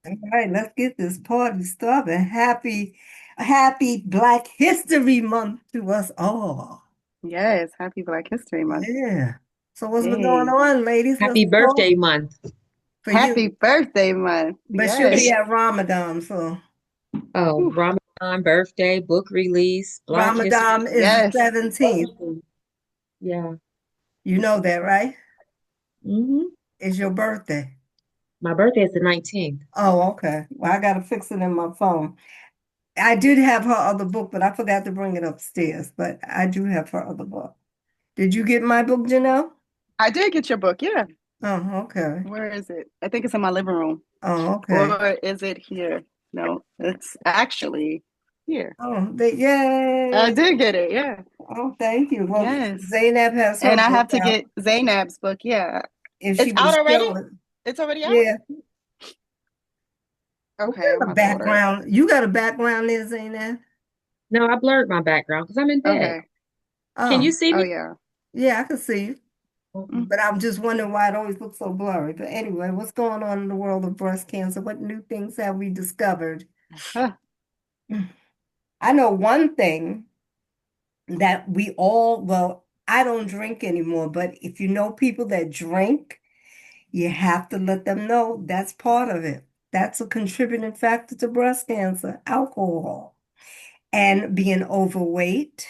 All right, let's get this party started. Happy Black History Month to us all. Yes, happy Black History Month. Yeah. So what's been going Hey, on, ladies? Let's Happy talk birthday month. for happy you. birthday month. But she'll Yes. be at Ramadan, so Oh, Whew. Ramadan birthday, book release, Black History. Ramadan is the Yes. 17th. Everything. Yeah. You know that, right? hmm It's your birthday. My birthday is the 19th. Oh, okay. Well, I gotta fix it in my phone. I did have her other book, but I forgot to bring it upstairs. But I do have her other book. Did you get my book, Janelle? I did get your book. Yeah. Oh, okay. Where is it? I think it's in my living room. Oh, okay. Or is it here? No, it's actually here. Oh, I yay. did get it. Yeah. Oh, thank you. Well, Yes. Zainab has her And I book have to out. get Zainab's book. Yeah. If It's she out was already? show it. It's already out? Yeah. We Okay, I'm got a about to order it. background. You got a background there, Zainab? No, I blurred my background because I'm in bed. Okay. Can you Oh, see Oh me? yeah. yeah, I can see you. Mm. But I'm just wondering why it always looks so blurry. But anyway, what's going on in the world of breast cancer? What new things have we discovered? Huh. I know one thing that we all, well, I don't drink anymore, but if you know people that drink, you have to let them know that's part of it. That's a contributing factor to breast cancer, alcohol, and being overweight,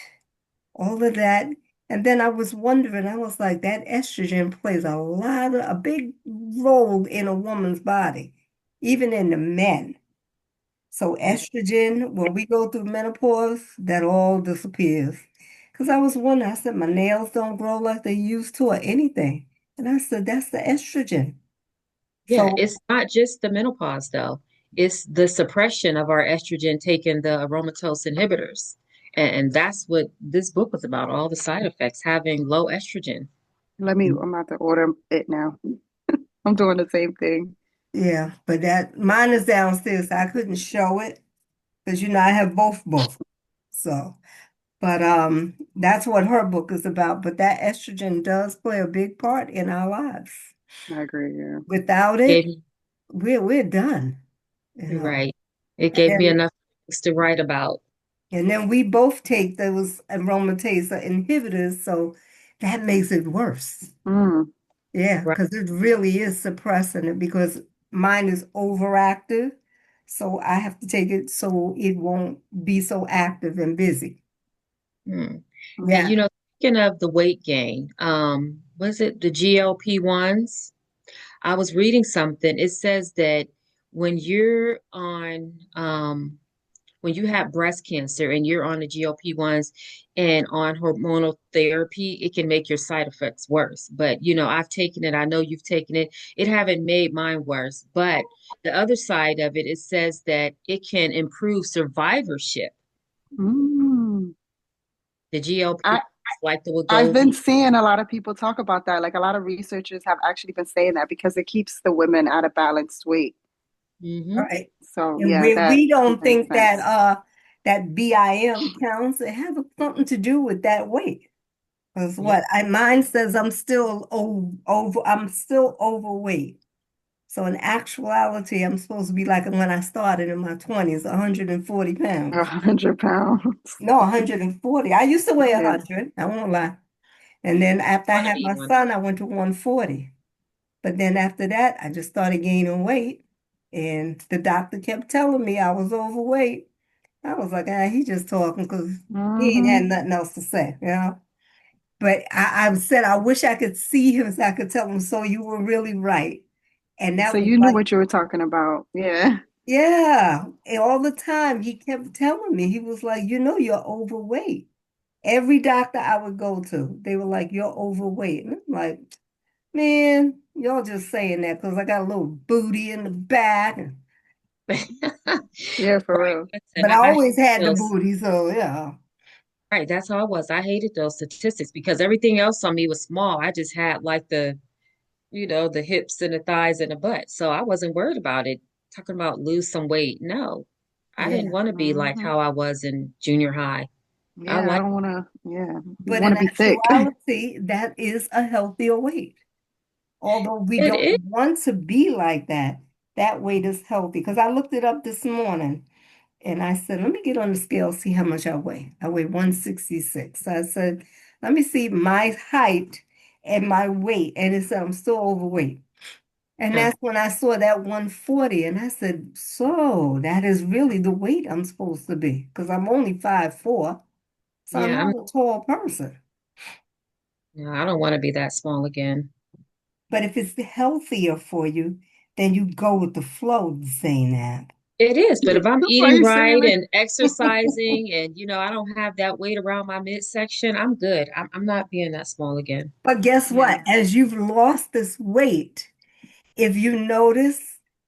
all of that. And then I was wondering, I was like, that estrogen plays a big role in a woman's body, even in the men. So estrogen, when we go through menopause, that all disappears. Because I was wondering, I said, my nails don't grow like they used to or anything. And I said, that's the estrogen. Yeah, So it's not just the menopause though. It's the suppression of our estrogen taking the aromatase inhibitors. And that's what this book was about, all the side effects, having low estrogen. I'm about to order it now. I'm doing the same thing. yeah, but that mine is downstairs. So I couldn't show it because I have both books. So, but that's what her book is about. But that estrogen does play a big part in our lives. I agree, yeah. Without it, Gave we're done, you me know. right. It And gave me then enough things to write about. we both take those aromatase inhibitors, so that makes it worse. Mm. Yeah, Right. because it really is suppressing it because mine is overactive. So I have to take it so it won't be so active and busy. Hmm. And Yeah. speaking of the weight gain, was it the GLP-1s? I was reading something. It says that when you're on when you have breast cancer and you're on the GLP-1s and on hormonal therapy, it can make your side effects worse. But I've taken it. I know you've taken it. It haven't made mine worse. But the other side of it, it says that it can improve survivorship. Mm. The GLP, I like the I've Wegovy. been seeing a lot of people talk about that. Like a lot of researchers have actually been saying that because it keeps the women at a balanced weight. All hmm right. So And yeah, we that we don't makes think that sense. that BIM counts. It has something to do with that weight. Because Yeah. what I mine says I'm still overweight. So in actuality, I'm supposed to be like when I started in my 20s, 140 A pounds. 100 pounds. No, 140. I used to weigh Yeah. 100. I won't lie. And then after I Want to had be my one. son, I went to 140. But then after that, I just started gaining weight. And the doctor kept telling me I was overweight. I was like, ah, he just talking because he ain't had Hmm. nothing else to say, you know? But I said, I wish I could see him so I could tell him, so you were really right. And So that was you knew like, what you were talking about. Yeah. yeah. And all the time he kept telling me, he was like, you're overweight. Every doctor I would go to, they were like, you're overweight. And I'm like, man, y'all just saying that because I got a little booty in the back. Yeah, for Right. real. Listen, But I I hate always had the those. booty, so yeah. Right. That's how I was. I hated those statistics because everything else on me was small. I just had like the hips and the thighs and the butt. So I wasn't worried about it. Talking about lose some weight. No, I didn't Yeah. want to be like Hmm. how I was in junior high. I Yeah, I like don't want to. Yeah, you But want in to be thick. actuality, that is a healthier weight. Although we it. don't want to be like that. that weight is healthy. Because I looked it up this morning and I said, let me get on the scale, see how much I weigh. I weigh 166. So I said, let me see my height and my weight. And it said I'm still overweight. And Yeah. that's when I saw that 140. And I said, so that is really the weight I'm supposed to be. Because I'm only 5'4". So I'm Yeah, not a tall person. no, I don't want to be that small again. But if it's healthier for you, then you go with the flow, saying that. It is, but if I'm Why are eating you saying right that? and exercising and I don't have that weight around my midsection, I'm good. I'm not being that small again. But guess Yeah. what? As you've lost this weight, if you notice,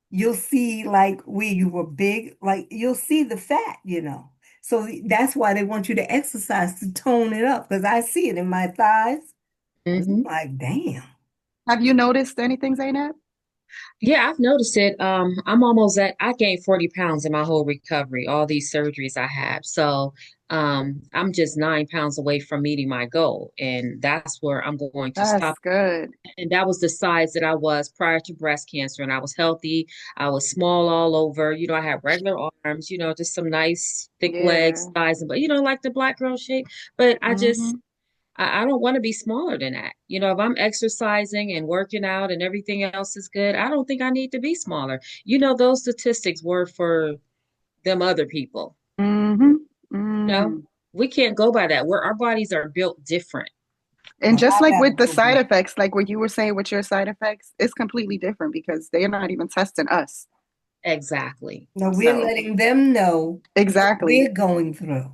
you'll see like where you were big, like you'll see the fat. So that's why they want you to exercise to tone it up because I see it in my thighs. And I'm Hmm. like, damn. Have you noticed anything, Zainab? Yeah, I've noticed it. I gained 40 pounds in my whole recovery, all these surgeries I had. So, I'm just 9 pounds away from meeting my goal. And that's where I'm going to That's stop. good. And that was the size that I was prior to breast cancer. And I was healthy. I was small all over. I had regular arms, just some nice thick legs, Yeah. thighs, but like the black girl shape. But Hmm. I don't want to be smaller than that. If I'm exercising and working out and everything else is good, I don't think I need to be smaller. Those statistics were for them other people. Hmm. You know, Mm. we can't go by that. Our bodies are built different. And Well, just I like gotta with the go side back. effects, like what you were saying with your side effects, it's completely different because they're not even testing us. Exactly. No, we're So, letting them know what exactly. we're going through.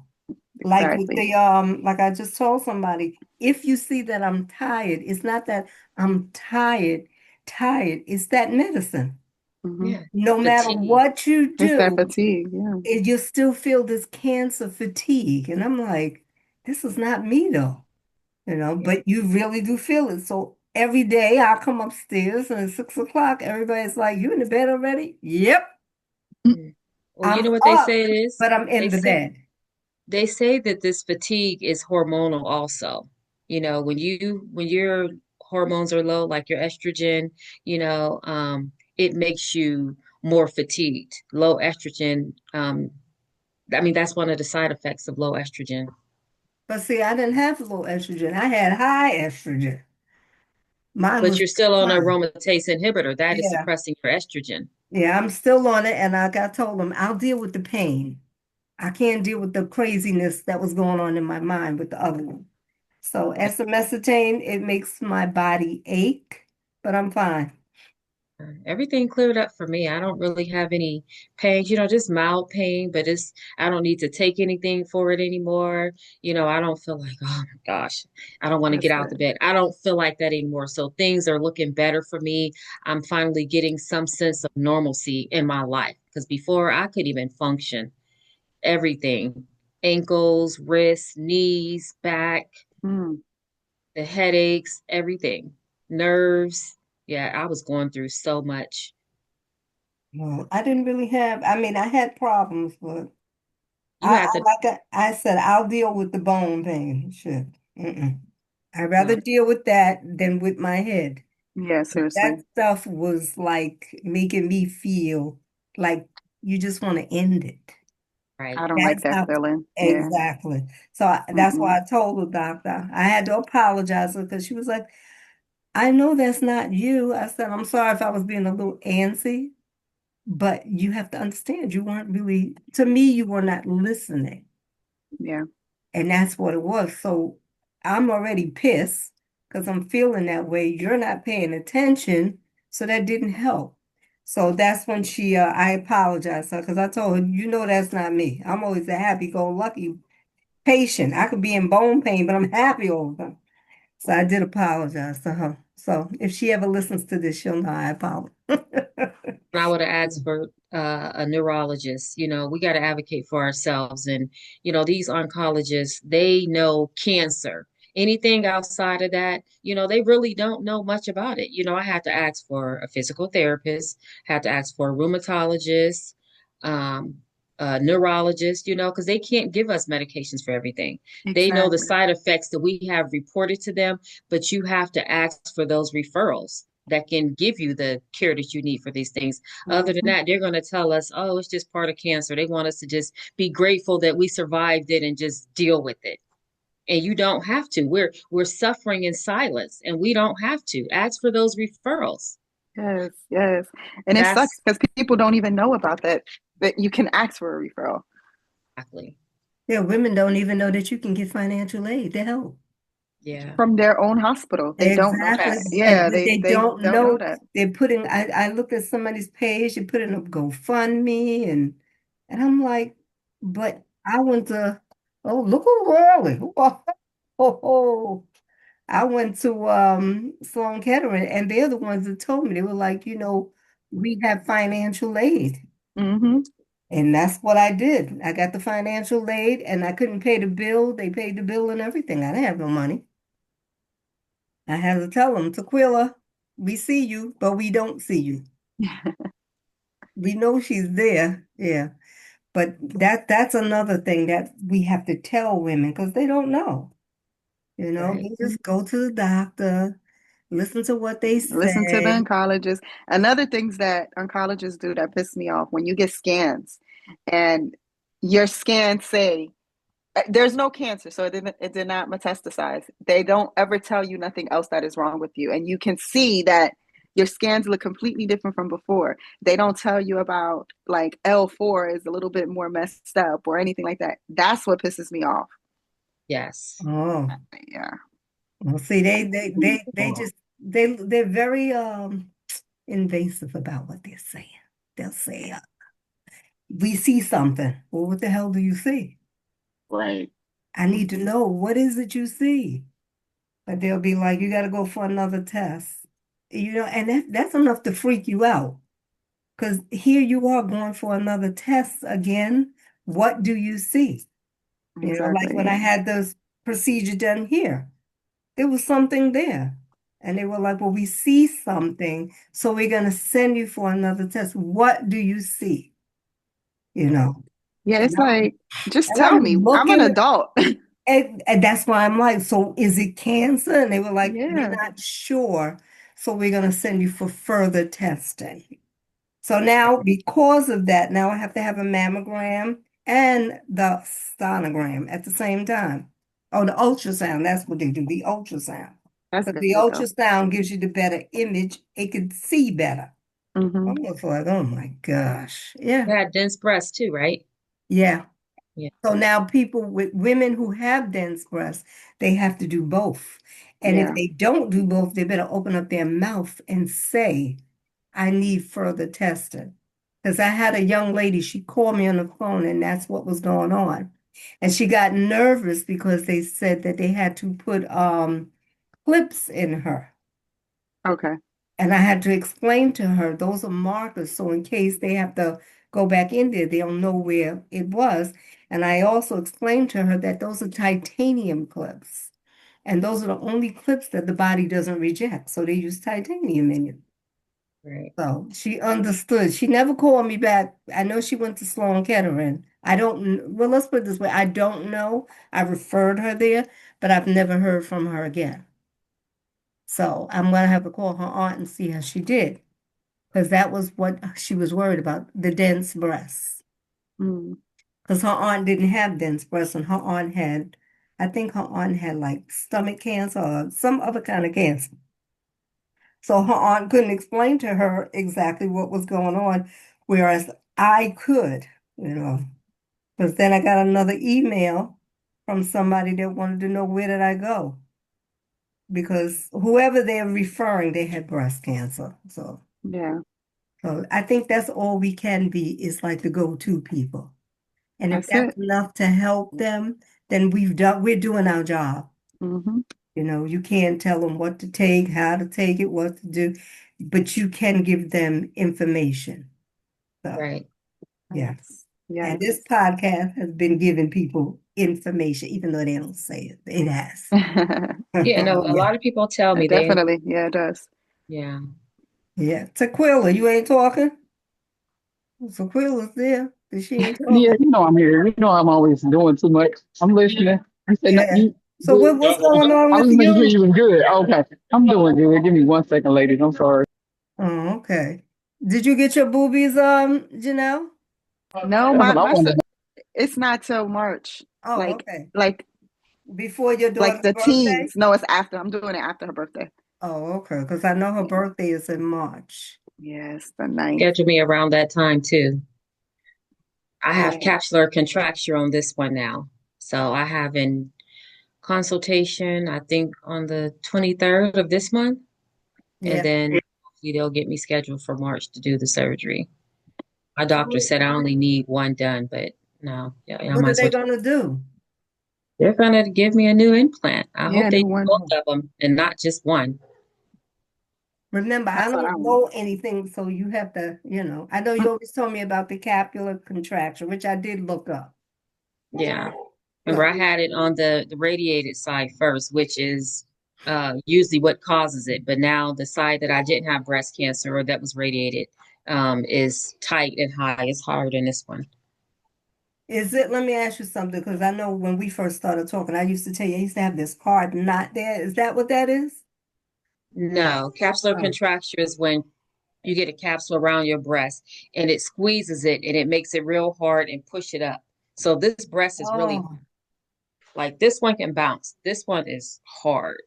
Like with Exactly. like I just told somebody, if you see that I'm tired, it's not that I'm tired, it's that medicine. Hmm. Yeah. No matter Fatigue. what you It's that do, fatigue. Yeah. you still feel this cancer fatigue. And I'm like, this is not me though, Yeah. but you really do feel it. So every day I come upstairs and at 6 o'clock, everybody's like, you in the bed already? Yep, Mm. Well, you I'm know what they up, say it is? but I'm They in the say bed. they say that this fatigue is hormonal also. When your hormones are low, like your estrogen, it makes you more fatigued. Low estrogen, I mean, that's one of the side effects of low estrogen. But see, I didn't have low estrogen. I had high estrogen. Mine But was you're still on a high. aromatase inhibitor. That is Yeah. suppressing your estrogen. Yeah, I'm still on it. And like I told them, I'll deal with the pain. I can't deal with the craziness that was going on in my mind with the other one. So esomesitane, it makes my body ache, but I'm fine. Everything cleared up for me. I don't really have any pain, just mild pain, but I don't need to take anything for it anymore. I don't feel like, oh my gosh, I don't want to That's get out the good. bed. I don't feel like that anymore. So things are looking better for me. I'm finally getting some sense of normalcy in my life because before I could even function everything, ankles, wrists, knees, back, Mm. the headaches, everything, nerves. Yeah, I was going through so much. Well, I didn't really have, I mean, I had problems, but You had to, I said, I'll deal with the bone pain. Shit. Mm-mm. I'd no, rather deal with that than with my head. Yeah, That seriously. stuff was like making me feel like you just want to end it. right. I don't like That's that how, feeling. Yeah. exactly. So that's Mm-mm. why I told the doctor. I had to apologize because she was like, I know that's not you. I said, I'm sorry if I was being a little antsy, but you have to understand you weren't really, to me, you were not listening. Yeah. And that's what it was. So I'm already pissed because I'm feeling that way. You're not paying attention. So that didn't help. So that's when I apologized because I told her, that's not me. I'm always a happy-go-lucky patient. I could be in bone pain, but I'm happy all the time. So I did apologize to her. So if she ever listens to this, she'll know I apologize. I would have asked for a neurologist. We got to advocate for ourselves. And, these oncologists, they know cancer. Anything outside of that, they really don't know much about it. I had to ask for a physical therapist, had to ask for a rheumatologist, um, a neurologist, because they can't give us medications for everything. They know the Exactly. side effects that we have reported to them, but you have to ask for those referrals. that can give you the cure that you need for these things. Other than Hmm. that, they're going to tell us, oh, it's just part of cancer. They want us to just be grateful that we survived it and just deal with it. And you don't have to. We're suffering in silence and we don't have to. Ask for those referrals. Yes, yes. And it sucks That's because people don't even know about that, that you can ask for a referral exactly. Yeah, women don't even know that you can get financial aid to help. Yeah. from their own hospital. They don't know Exactly. that. Yes. And Yeah, but they they don't don't know know that. they're putting I looked at somebody's page, they put in a GoFundMe and I'm like, but I went to oh look who early. Oh, I went to Sloan Kettering and they're the ones that told me they were like, we have financial aid. Hmm. And that's what I did. I got the financial aid and I couldn't pay the bill. They paid the bill and everything. I didn't have no money. I had to tell them, Tequila, we see you, but we don't see you. We know she's there. Yeah. But that's another thing that we have to tell women because they don't know. Right. They just go to the doctor, listen to what they Listen to the say. oncologists. Another things that oncologists do that piss me off when you get scans and your scans say there's no cancer, so it did not metastasize. They don't ever tell you nothing else that is wrong with you. And you can see that your scans look completely different from before. They don't tell you about like L4 is a little bit more messed up or anything like that. That's what pisses me off. Yes. Oh, Yeah. well, see, they just they're very invasive about what they're saying. They'll say, we see something. Well, what the hell do you see? Right. I need to know what is it you see. But they'll be like, you got to go for another test. And that's enough to freak you out. Because here you are going for another test again. What do you see? Like Exactly. when I had this procedure done here, there was something there. And they were like, well, we see something, so we're going to send you for another test. What do you see? You Right. know, Yeah, and it's like, just I'm tell me. I'm an looking. adult. And that's why I'm like, so is it cancer? And they were like, we're Yeah. not sure. So we're going to send you for further testing. So now, because of that, now I have to have a mammogram and the sonogram at the same time. Oh, the ultrasound, that's what they do, the ultrasound. That's Because good the though. ultrasound gives you the better image. It can see better. Hmm. I'm just like, oh my gosh. Yeah. You had dense breasts too, right? Yeah. Yeah. So now people with women who have dense breasts, they have to do both. And if Yeah. they don't do both, they better open up their mouth and say, I need further testing. Because I had a young lady, she called me on the phone and that's what was going on. And she got nervous because they said that they had to put clips in her. Okay. And I had to explain to her those are markers. So in case they have to go back in there, they'll know where it was. And I also explained to her that those are titanium clips. And those are the only clips that the body doesn't reject. So they use titanium in it. Right. So she understood. She never called me back. I know she went to Sloan Kettering. I don't, well, let's put it this way. I don't know. I referred her there, but I've never heard from her again. So I'm going to have to call her aunt and see how she did. Because that was what she was worried about, the dense breasts. Mm. Because her aunt didn't have dense breasts, and I think her aunt had like stomach cancer or some other kind of cancer. So her aunt couldn't explain to her exactly what was going on, whereas I could, you know. Because then I got another email from somebody that wanted to know where did I go? Because whoever they're referring, they had breast cancer. Yeah. So I think that's all we can be is like the go-to people. And if That's that's it. enough to help them, then we're doing our job. Hmm. You can't tell them what to take, how to take it, what to do, but you can give them information. So, Right. yeah. Yes. And Yes. this podcast has been giving people information, even though they don't say it. It has. Yeah, no, a Yeah. lot of people tell me they, Definitely. Yeah, it does. yeah. Yeah. Tequila, you ain't talking? Tequila's there, but she ain't Yeah, talking. I'm here. I'm always doing too much. I'm listening. You said Yeah. you So what's going on I with was making sure you? you was good. Okay. I'm doing good. Give me 1 second, ladies. I'm sorry. Oh, okay. Did you get your boobies, Janelle? No, Oh, my it's not till March. Oh, Like okay. like Before your like daughter's the birthday? teens. No, it's after. I'm doing it after her birthday. Oh, okay. Because I know her Yeah. birthday is in March. Yes, the ninth. schedule me around that time too. I have Yeah. capsular contracture on this one now. So I have in consultation, I think on the 23rd of this month. And Yeah. then hopefully they'll get me scheduled for March to do the surgery. My So doctor said I only need one done, but no, yeah, y'all what might are as they well. gonna do? They're gonna give me a new implant. I Yeah, hope they new do one. both of them and not just one. Remember, I That's what I don't want. know anything, so you have to, I know you always told me about the capsular contraction, which I did look up. Yeah. Remember, So, I had it on the radiated side first, which is usually what causes it. But now the side that I didn't have breast cancer or that was radiated is tight and high. It's higher than this one. let me ask you something, because I know when we first started talking, I used to tell you I used to have this hard knot there. Is that what that is? No, capsular Oh. contracture is when you get a capsule around your breast and it squeezes it and it makes it real hard and push it up. So this breast is really Oh, like this one can bounce. This one is hard.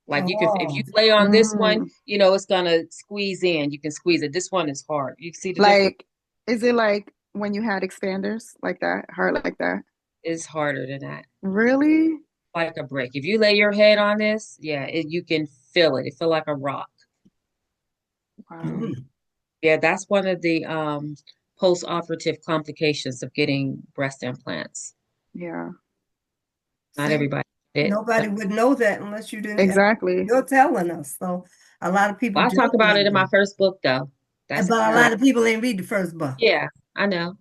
Like you can, if you oh, lay on this one, Mm. it's gonna squeeze in. You can squeeze it. This one is hard. You see the difference? Like, is it like when you had expanders like that, hard like that? It's harder than that. Really? Like a brick. If you lay your head on this, yeah, you can feel it. It feel like a rock. Wow. Mhm. mm. Yeah, that's one of the post-operative complications of getting breast implants. Yeah. Not See, everybody did it. nobody would know that unless you didn't. Exactly. You're telling us. So a lot of people Well, I do talk about it need in my them. first book, though. That's But a what I, lot of people ain't read the first book. yeah, I know.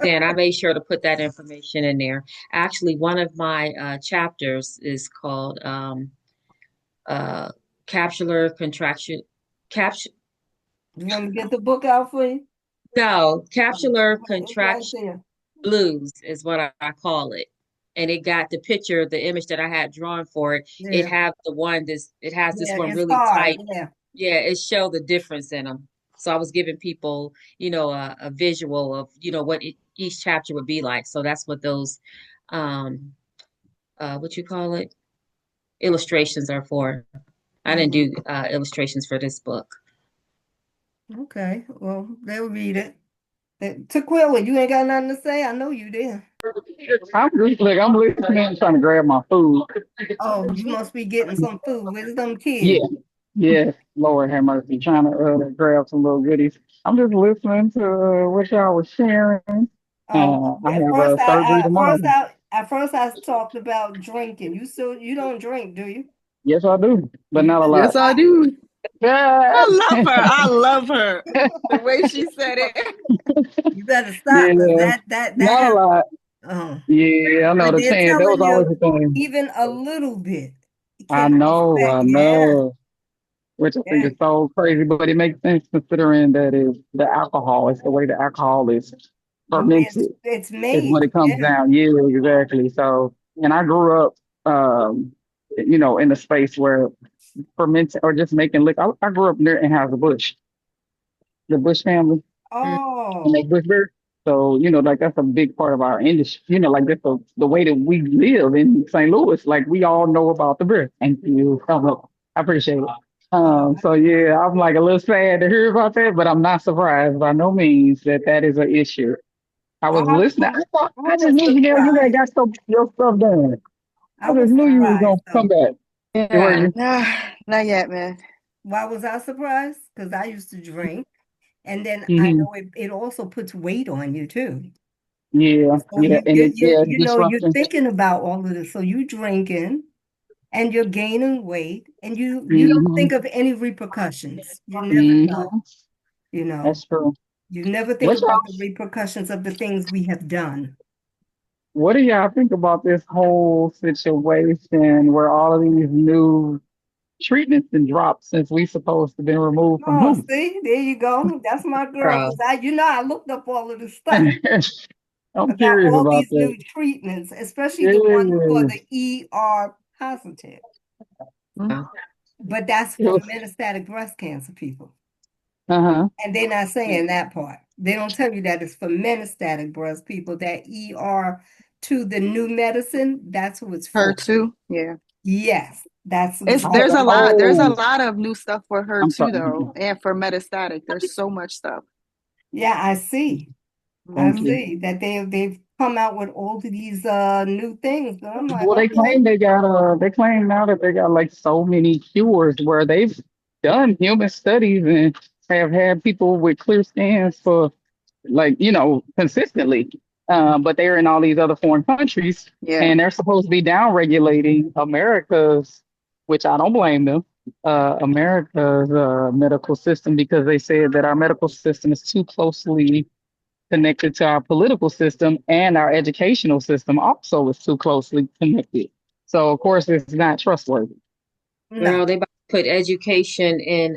And I made sure to put that information in there. Actually, one of my chapters is called uh, capsular contraction. Capture You want me to get the book out for you? No, capsular It's right contraction there. blues is what I call it. And it got the picture, the image that I had drawn for it. It Yeah. have it has this Yeah, one it's really hard. tight. Yeah. Yeah, it showed the difference in them. So I was giving people, a visual of, what each chapter would be like. So that's what those, um, what you call it, illustrations are for. I didn't Mhm. do illustrations for this book. Okay. Well, they'll read it. Tequila, you ain't got nothing to say? I know you did. I'm listening, trying to grab my food. Oh, you must be getting some food with them Yeah, kids. yeah. Lord have mercy, trying to grab some little goodies. I'm just listening to what y'all was sharing. Oh, I at have first surgery tomorrow. at first I talked about drinking. You don't drink, do you? Yes, I do, but You not a better lot. Yes, I stop. do. Yeah, I love her. I love her. The way she said it. You better stop because yeah, that not a has lot. oh. Yeah, I know But the they're saying. That was telling always you the thing. even a little bit I can know, affect. I Yeah, know. Which I think yeah. is so crazy, but it makes sense considering that is the alcohol. It's the way the alcohol is The way fermented it's is what made. it comes Yeah. down. Yeah, exactly. So, and I grew up, in a space where fermenting or just making liquor. I grew up near Anheuser-Busch, the Bush family, and Oh, make Bush beer. So, like that's a big part of our industry. Like that's the way that we live in St. Louis. Like we all know about the beer. Thank you so much. I appreciate it. oh, So yeah, I'm like a little sad to hear about that, but I'm not surprised by no means that that is an issue. I was listening. I I just was knew you guys surprised. got your stuff done. I I just was knew you was gonna surprised come though. back. You were Yeah. you? Not yet, man. Why was I surprised? Because I used to drink, and then I Hmm. know it also puts weight on you too. Yeah, So yeah, and it's yeah, you're disrupting. thinking about all of this. So you drinking and you're gaining weight, and you don't Hmm. think of any repercussions. You never know. Hmm. You know, That's true. you never think What y'all about the repercussions of the things we have done. what do y'all think about this whole situation where all of these new treatments and dropped since we supposed to been removed from Oh, who? see, there you go. That's my girl. Girl. Because I looked up all of this stuff. I'm about curious all about these that. new treatments, especially the ones for Yeah. the ER positive. Mm. Uh, But that's for metastatic breast cancer people. Uh-huh. And they're not Yeah. saying that part. They don't tell you that it's for metastatic breast people, that ER to the new medicine, that's who it's Her for. too. Yeah. Yes, that's It's Oh, there's a exactly. lot. There's a oh, lot of new stuff for her I'm too, sorry. though, and for metastatic. There's so much stuff. Yeah, I see. I Thank Hmm. you. see that they've come out with all of these new things. But I'm like, Well, they okay. claim they claim now that they got like so many cures where they've done human studies and have had people with clear scans for like, consistently. But they're in all these other foreign countries Yeah. and they're supposed to be down regulating America's, which I don't blame them, America's medical system because they said that our medical system is too closely connected to our political system and our educational system also is too closely connected. So of course it's not trustworthy. No. girl, they about to put education in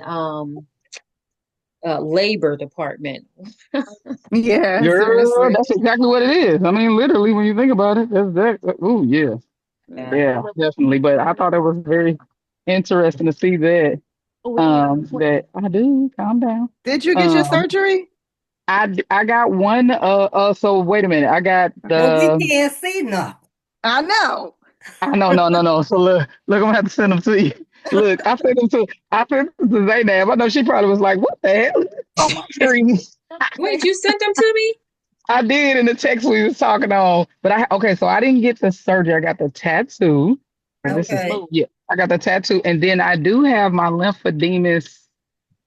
labor department. Yeah. Girl, Seriously. that's exactly what it is. I mean, literally, when you think about it, that's that. Oh, yeah, Yeah. Yeah. yeah, definitely. But I thought it was very interesting to see that. That I do calm down. Did you get your Um, surgery? I got one. So wait a minute. I got Okay. But we the. can't see nothing. I know. I no no no no. So look, I'm gonna have to send them to you. Look, I sent them to Zaynab. I know she probably was like, "What the hell is this on my screen?" Wait, you sent them to me? I did in the text we was talking on, but okay. So I didn't get the surgery. I got the tattoo. And this is Okay. yeah. I got the tattoo, and then I do have my lymphodemus,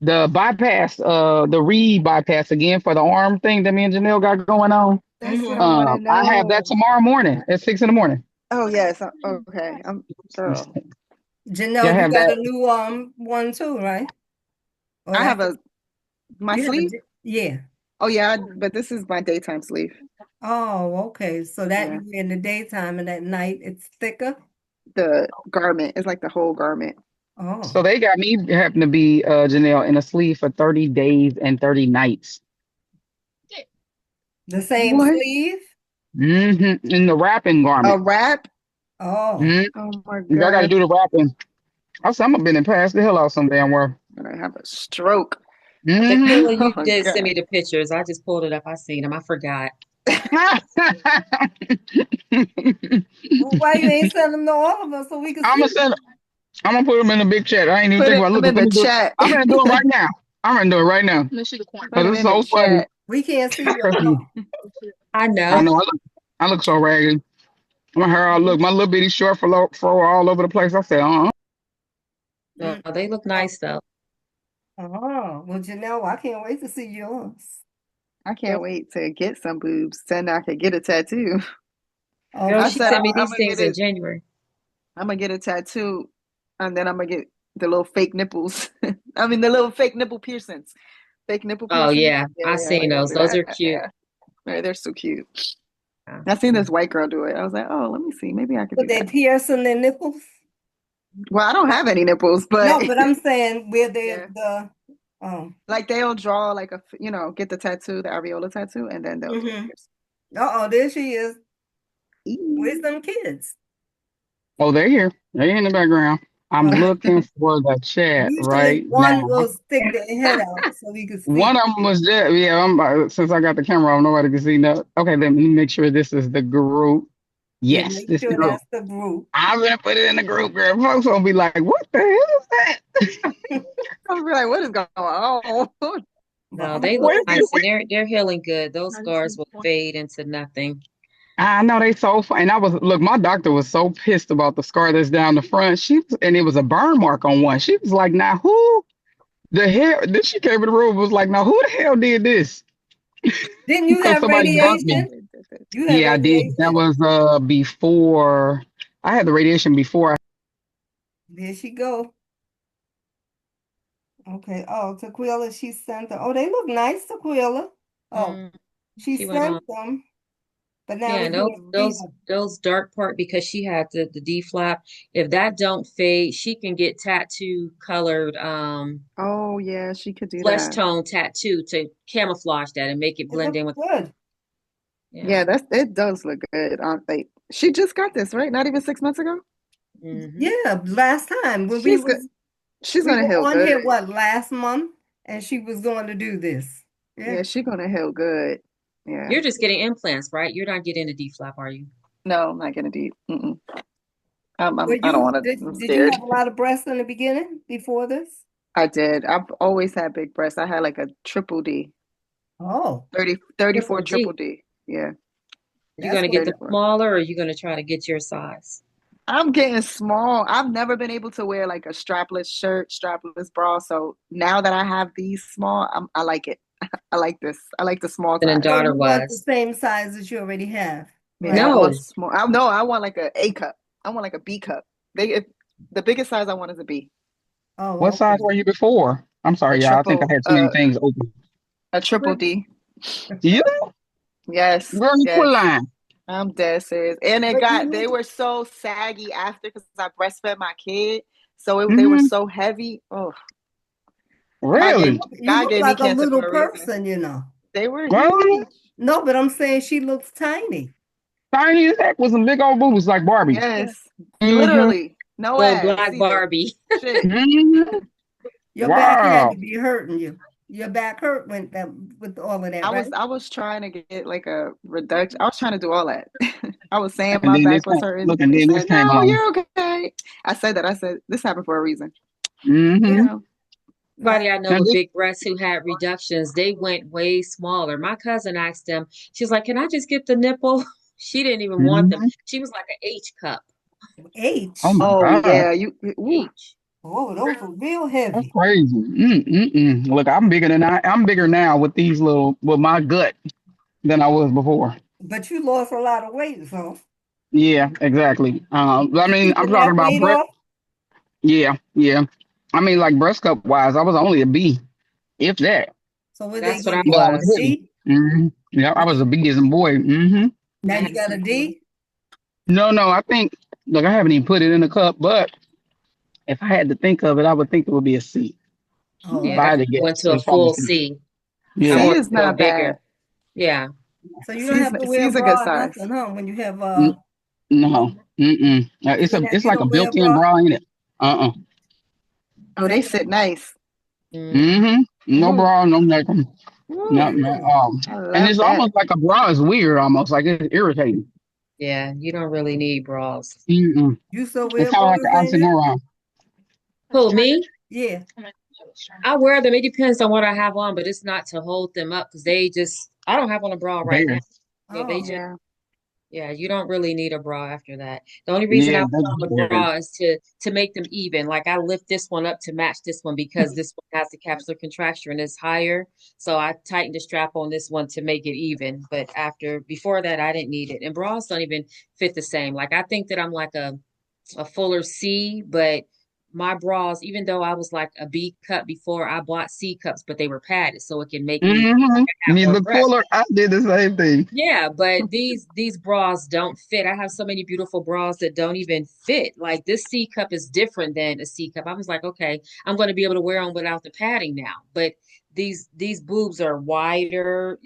the bypass, the reed bypass again for the arm thing that me and Janelle got going on. That's what I Hmm. want to I have that know. tomorrow morning at 6 in the morning. Oh yes. Okay. I'm girl. Yeah, I Janelle, you have got a that. new one too, right? Or I have that's a my you have a sleeve. yeah. Oh yeah, but this is my daytime sleeve. Oh, okay. So that Yeah. you wear in the daytime and at night it's thicker. The garment is like the whole garment. Oh, So they got me having to be Janelle in a sleeve for 30 days and 30 nights. the same What? sleeve? In the wrapping A garment. wrap? Oh, hmm Oh my I got to God. do the wrapping. I said, I'm gonna been and pass the hell out some damn well. I'm gonna have a stroke. hmm Tequila, Oh you my did send God. me the pictures. I just pulled it up. I seen them. I forgot. well, why you ain't send them to all of us so we can I'm gonna see? send. I'm gonna put them in a big chat. I ain't even Put think about. them Look, in let the me do it. chat. I'm gonna do it right now. I'm gonna do it right now Put because them it's in the so funny. chat. We can't see you at Trust me. all. I I know. know. I look so raggedy. My hair all look. My little bitty short fro all over the place. I said, No, Mm. they look Oh, nice though. well, Janelle, I can't wait to see yours. I can't wait to get some boobs. Then I could get a tattoo. Girl, I Okay. she said sent me I'm these gonna things get in it. January. I'm gonna get a tattoo, and then I'm gonna get the little fake nipples. I mean, the little fake nipple piercings. Fake nipple Oh piercing. yeah, Yeah, I yeah, I seen gotta those. do Those that. are cute. Yeah, right, they're so cute. Yeah. I seen this white girl do it. I was like, oh, let me see. Maybe I could But do they that. piercing their nipples? Well, I don't have any nipples, but No, but I'm saying where they yeah, oh. like they'll draw like get the tattoo, the areola tattoo, and then they'll do a Mm-hmm. piercing. Uh-oh, there she is. Where's Eee. them kids? oh, they're here. They're in the background. I'm Oh, looking for the chat usually right one now. will stick their head out so we can see. One of them was there. Yeah, since I got the camera on, nobody can see no. Okay, let me make sure this is the group. Yeah, Yes, make this is the sure group. that's the group. I'm gonna put it in the group, girl. Folks gonna be like, "What the hell is that?" I'll be like, what is going on? But No, I'm they gonna look Wait, go wait, get nice and wait. they're healing good. Those scars will fade into nothing. I know they so fun. And I was look, my doctor was so pissed about the scar that's down the front. And it was a burn mark on one. She was like, "Now who the hell?" Then she came in the room and was like, "Now who the hell did this?" Didn't you Because have somebody bumped me. radiation? You had Yeah, I did. That radiation? was before I had the radiation before. There she go. Okay. Oh, Tequila, she sent them. Oh, they look nice, Tequila. Oh, Mm, she she went on. sent them, but now Yeah, we and those can't see those them. those dark part because she had the D flap. If that don't fade, she can get tattoo colored Oh yeah, she could do flesh that. tone tattoo to camouflage that and make it It blend looks in with. good. Yeah. Yeah, it does look good. Like she just got this, right? Not even 6 months ago. Hmm. Yeah, last time when She's good. She's we gonna were heal on good. here, what, last month, and she was going to do this. Yeah. Yeah, she's gonna heal good. Yeah. You're just getting implants, right? You're not getting a D flap, are you? No, I'm not gonna deep. Mm-mm. Well, I don't you want to. I'm did you scared. have a lot of breasts in the beginning before this? I did. I've always had big breasts. I had like a triple D, Oh, 34 Triple triple D. D. Yeah, You that's gonna what. get the 34. smaller, or you gonna try to get your size? I'm getting small. I've never been able to wear like a strapless shirt, strapless bra. So now that I have these small, I like it. I like this. I like the small And then size. So daughter you want the was. same size that you already have, Yeah, I right? want No, small. No, I want like a A cup. I want like a B cup. The biggest size I want is a B. Oh, What size okay. were you before? I'm A sorry, y'all. I think I triple, had too many things open. a triple D. You, Yes, girl, you quit yes. lying. I'm dead serious. And But you they need, were so saggy after because I breastfed my kid. So they were Hmm. so heavy. Oh, Really? you God look gave me like a cancer little for a reason. person, you know. They were Well, huge. No, but I'm saying she looks tiny. tiny as heck with some big old boobs like Barbie. Yeah. Yes, Hmm. literally. No little ass black either. Barbie. Shit. Hmm. Your back had Wow. to be hurting you. Your back hurt with all of that, right? I was trying to get like a reduction. I was trying to do all that. I was saying And my then this back was came, hurting. look, and They then this said, came "No, along. you're okay." I said that. I said this happened for a reason. You Hmm. know. Everybody Right. I know And with this, big breasts who had reductions, they went way smaller. My cousin asked them, she's like, "Can I just get the nipple?" She didn't even want them. hmm. She was like an H cup. Oh H. my Oh God. yeah, you. Ooh. H. Oh, those are real That's heavy. crazy. Mm-mm-mm. Look, I'm bigger now with these little, with my gut than I was before. But you lost a lot of weight, so Yeah, exactly. I you mean, I'm keeping talking that about weight breast. off? Yeah, yeah. I mean, like breast cup wise, I was only a B, if that. So what they That's what I give But you? I was A was. heavy. D? Hmm. Yeah, I was a B as a boy. Hmm. Now I you had got a C cup. D? No, no, I think, look, I haven't even put it in a cup, but if I had to think of it, I would think it would be a C. Oh, If Yeah, I I had to think I went guess, to a it's probably full C. C. I Yeah. C wanted is to go not bigger. bad. Yeah. so you don't have to C wear a is a good bra or size. nothing, huh? When you have N- No. no, Mm-mm. It's you like a don't wear a built-in bra? bra in it. Uh-uh. Oh, they sit nice. Hmm. Mm-hmm. No Mm, bra, no nothing. No, Ooh, no. really? I And love it's that. almost like a bra is weird, almost like it's irritating. Yeah, you don't really need bras. Mm-mm. You still It's wear kind of like bras an in here? oxymoron. Who, me? Yeah. I wear them. It depends on what I have on, but it's not to hold them up because they just, I don't have on a bra right now. There. So they Oh, just, Yeah. yeah, you don't really need a bra after that. The only reason Yeah, I that's put on the weird. bra is to make them even. Like I lift this one up to match this one because this one has the capsular contracture and it's higher. So I tightened the strap on this one to make it even. But before that, I didn't need it. And bras don't even fit the same. Like I think that I'm like a fuller C, but my bras, even though I was like a B cup before, I bought C cups, but they were padded so it can make me have You more look breath. fuller. I did the same thing. Yeah, but these bras don't fit. I have so many beautiful bras that don't even fit. Like this C cup is different than a C cup. I was like, okay, I'm going to be able to wear them without the padding now. But these boobs are wider,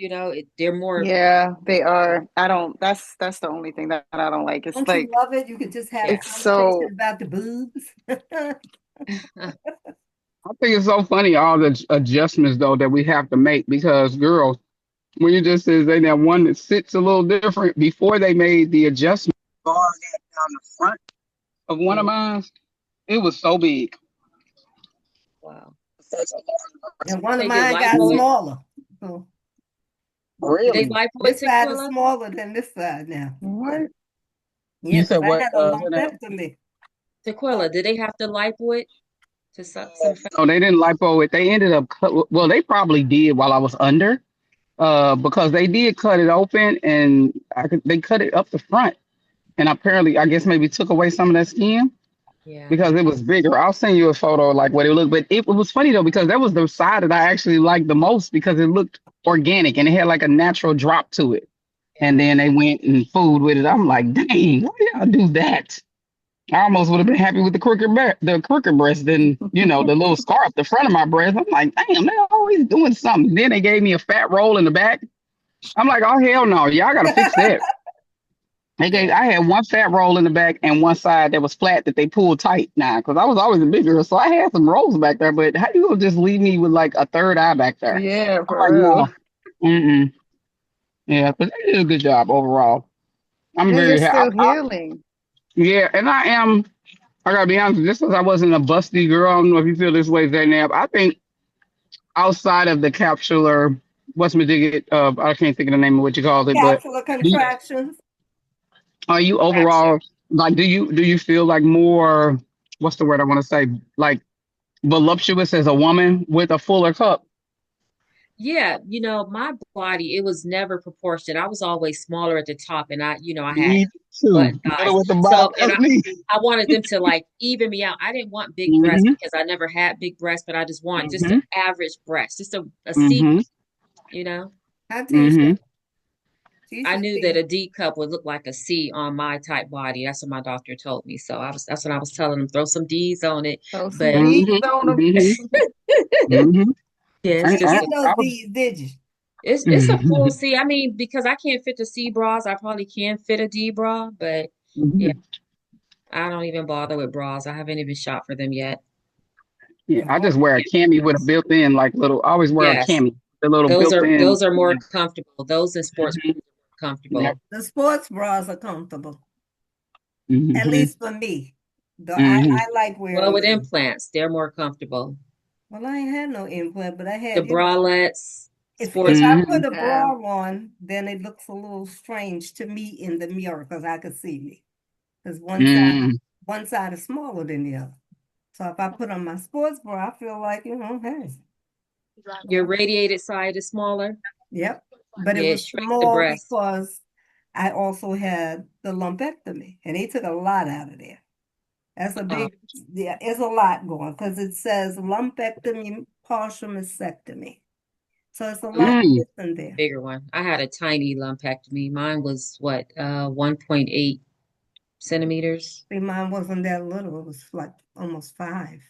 they're more. Yeah, they are. I don't. That's the only thing that I don't like. It's don't you like love it? You could just have a Yeah. it's conversation so. about the boobs. I think it's so funny all the adjustments though that we have to make because girls, when you just says they that one that sits a little different before they made the adjustment bar that down the front of one of Mm, mine, it was so big. wow. Such a And one of They did mine got lipo large- it. smaller. So Did they Really? lipo it, this side is Tequila? smaller than this side now. What? Yeah, You because said I what? had a Zanab? lumpectomy. Tequila, did they have to lipo it to suck some fat? No, they didn't lipo it. They ended up well, they probably did while I was under, because they did cut it open and they cut it up the front and apparently I guess maybe took away some of that skin Yeah. because it was bigger. I'll send you a photo of like what it looked, but it was funny though because that was the side that I actually liked the most because it looked organic and it had like a natural drop to it. And Yeah. then they went and fooled with it. I'm like, dang, why y'all do that? I almost would have been happy with the crooked breast than the little scar up the front of my breast. I'm like, damn, they're always doing something. Then they gave me a fat roll in the back. I'm like, oh hell no, y'all gotta fix that. I had one fat roll in the back and one side that was flat that they pulled tight now because I was always a big girl, so I had some rolls back there. But how you gonna just leave me with like a third eye back there? Yeah, I'm for like, real. no, mm-mm. Yeah, but they did a good job overall. I'm And you're very happy. still healing. Yeah, and I am. I gotta be honest. Just because I wasn't a busty girl, I don't know if you feel this way, Zaynab. I think outside of the capsular, what's my digit? I can't think of the name of what you called it, but Capsular do you, contractions. are you Contraction. overall like? Do you feel like more? What's the word I want to say? Like voluptuous as a woman with a fuller cup. Yeah, my body, it was never proportioned. I was always smaller at the top and I had Me too. butt Better thighs. with the bottom. So, and That's me. I wanted them to like even me out. I didn't want big breasts Mm-hmm. because I never had big breasts, but I just want just an Mm-hmm. average breast, just a C, Mm-hmm. you know. Hi, Mm-hmm. Tisha. I Tisha knew that C. a D cup would look like a C on my type body. That's what my doctor told me. So that's what I was telling them, throw some D's on it. Throw some But D's Mm-hmm. on them. Mm-hmm. Mm-hmm. yeah, You it's didn't just get no D's, did you? it's a full C. I mean, because I can't fit the C bras, I probably can fit a D bra, but yeah, Mhm. I don't even bother with bras. I haven't even shot for them yet. Yeah, I No. just wear a cami with a built-in like little. I always wear a Yes. cami, the little Those are built-in. those are more comfortable. Those in sports Mhm. are more Yeah. comfortable. The sports bras are comfortable, at Hmm. least for me. Though Hmm. I like Well, wearing with them. implants, they're more comfortable. Well, I ain't had no implant, but I The had, bralettes, if sports. I Hmm. put a Yeah. bra on, then it looks a little strange to me in the mirror because I could see me. Because Hmm. one side is smaller than the other. So if I put on my sports bra, I feel like, hey. Your radiated side is smaller. Yep. But it Yeah, it was shrinks the small breast. because I also had the lumpectomy and they took a lot out of there. That's a Oh, big, yeah, it's a lot going because it says lumpectomy, partial mastectomy. So it's a lot Mm. different there. bigger one. I had a tiny lumpectomy. Mine was what, 1.8 centimeters. See, mine wasn't that little. It was like almost 5.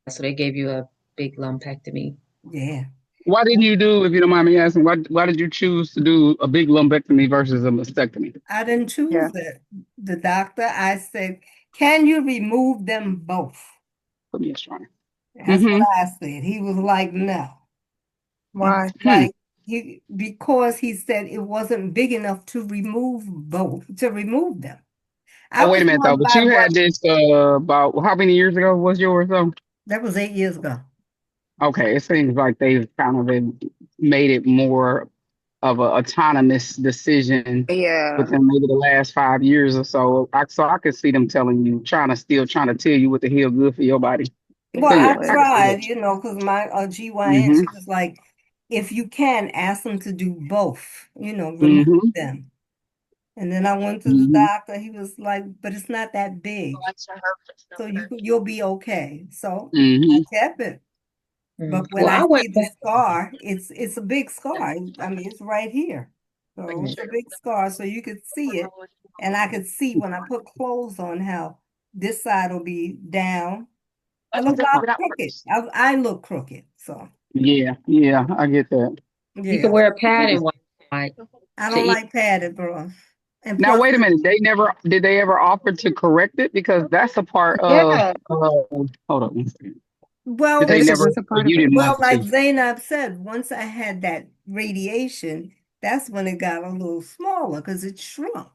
So they gave you a big lumpectomy. Yeah. Why didn't you do, if you don't mind me asking, why did you choose to do a big lumpectomy versus a mastectomy? I didn't Yeah. choose that. The doctor, I said, can you remove them both? Put me a strong. That's what Mm-hmm. I said. He was like, no. He was Why? Hmm. like, because he said it wasn't big enough to remove them. I Oh, wait was a minute though. going But by you what had this about how many years ago was yours though? that was 8 years ago. Okay, it seems like they've kind of made it more of a autonomous decision Yeah. within maybe the last 5 years or so. I could see them telling you, trying to tell you what the hell good for your body. Well, So yeah, I I Exactly. can see tried, it. because my GYN, Mm-hmm. she was like, if you can, ask them to do both, remove Mm-hmm. them. And then I went to the Mm-hmm. doctor. He was like, but it's not that big. So you'll be okay. So I Mm-hmm. kept it. Mm. But when Well, I I see went the back. scar, it's a big scar. I mean, it's right here. So Mhm. it's a big scar. So you could see it. And I could see when I put clothes on how this side will be down. I look a lot crooked. I look crooked. So Yeah, yeah, I get that. You can yeah, wear a pad in one side I to don't eat. like padded bras. And Now plus, wait a minute. Did they ever offer to correct it? Because that's a part of Yeah. hold on one second. Did well, they It never is. It's a or part of you it. didn't well, want like to? Zainab said, once I had that radiation, that's when it got a little smaller because it shrunk.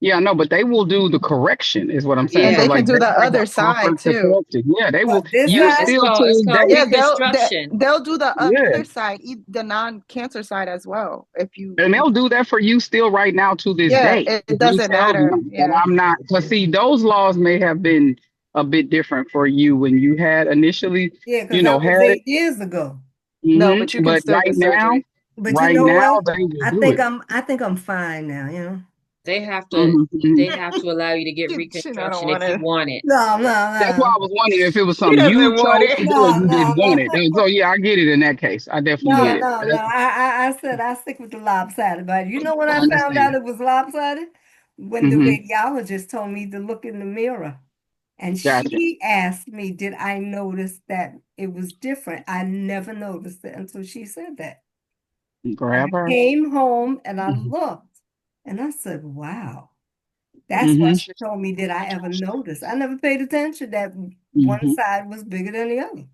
Yeah, no, but they will do the correction, is what I'm saying. And So Yeah. they can like do they the never other offer side to too. correct it. Yeah, they will. But this You Yeah, side, it's still called it's to called they Yeah, reconstruction. they'll do the yeah, other side, the non-cancer side as well. If you, and they'll do that for you still right now to this yeah, day. it If you doesn't tell matter. them that Yeah. I'm not, because see, those laws may have been a bit different for you when you had initially, yeah, because that was had it. 8 years ago. No, but you can But still get surgery. But you right know now, what? they will I do think it. I'm fine now. They have to Mhm. they have to allow you to get She don't reconstruction if want you to. want it. No, no, That's why no. I was wondering if it was She something you doesn't want chose to it. do or No, you didn't no, want it. no. So yeah, I get it in that case. I definitely No, get it. no, no. I said I stick with the lopsided, but you know when I I found out understand. it was lopsided? When the Mm-hmm. radiologist told me to look in the mirror. And Gotcha. she asked me, did I notice that it was different? I never noticed it until she said that. And Grab I her. came home and I Hmm. looked and I said, wow. That's why Hmm. she told me, did I ever notice? I never paid attention that one Hmm. side was bigger than the other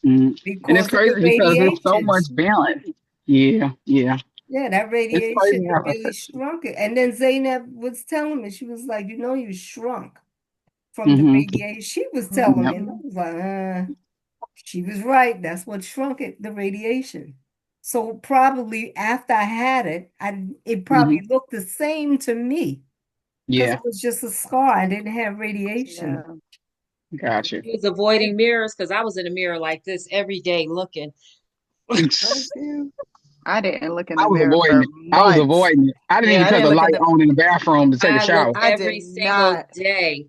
Hmm. And it's because of the crazy because it's so radiation. much balance. Yeah, yeah. Yeah, that It's radiation crazy it how it really affects you. shrunk it. And then Zaynab was telling me, she was like, you shrunk from the Hmm. radiation. She was telling Yeah. me, and I was like, she was right. That's what shrunk it, the radiation. So probably after I had it, it Hmm. probably looked the same to me because Yeah. it was just a scar. I didn't have radiation. Yeah. Gotcha. He was avoiding mirrors because I was in a mirror like this every day looking. Bless you. I didn't look in I the was mirror avoiding for it. I was months. avoiding it. I didn't Yeah, even I cut didn't the look in light the. on in the bathroom to take a I shower. looked I every did single not. day.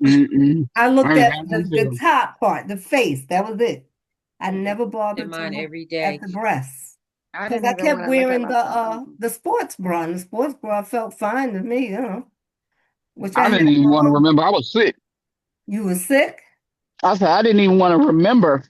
Mm-mm. I I looked was at having the to. top part, the face. That was it. I never In bothered to mine look every at day. the breasts I because didn't I even kept want to look at wearing myself. the sports bra, and the sports bra felt fine to me, which I I had didn't even want to on. remember. I was sick. You were sick? I said I didn't even want to remember.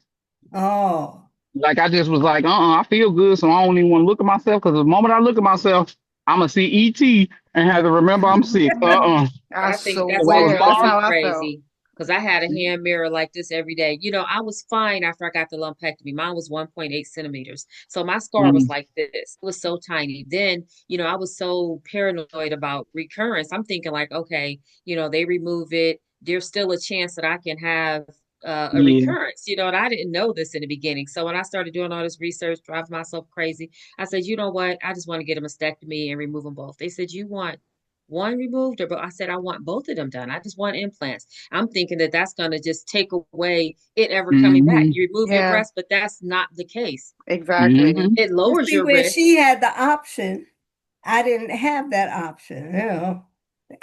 Oh, Like I just was like, I feel good, so I don't even want to look at myself because the moment I look at myself, I'm gonna see ET and have to remember I'm sick. I I think Because that's I what was swear, that's drove how me gone. I felt. crazy. Because I had a hand mirror like this every day. I was fine after I got the lumpectomy. Mine was 1.8 centimeters. So my scar was Mm, like this. It was so tiny. Then, I was so paranoid about recurrence. I'm thinking like, okay, they remove it. There's still a chance that I can have a yeah. recurrence, and I didn't know this in the beginning. So when I started doing all this research, driving myself crazy, I said, you know what? I just want to get a mastectomy and remove them both. They said, you want one removed, but I said I want both of them done. I just want implants. I'm thinking that that's going to just take away it ever coming back. Hmm. You remove your Yeah, breast, but that's not the case. exactly. Hmm. It but lowers see, your where risk. she had the option, I didn't have that option.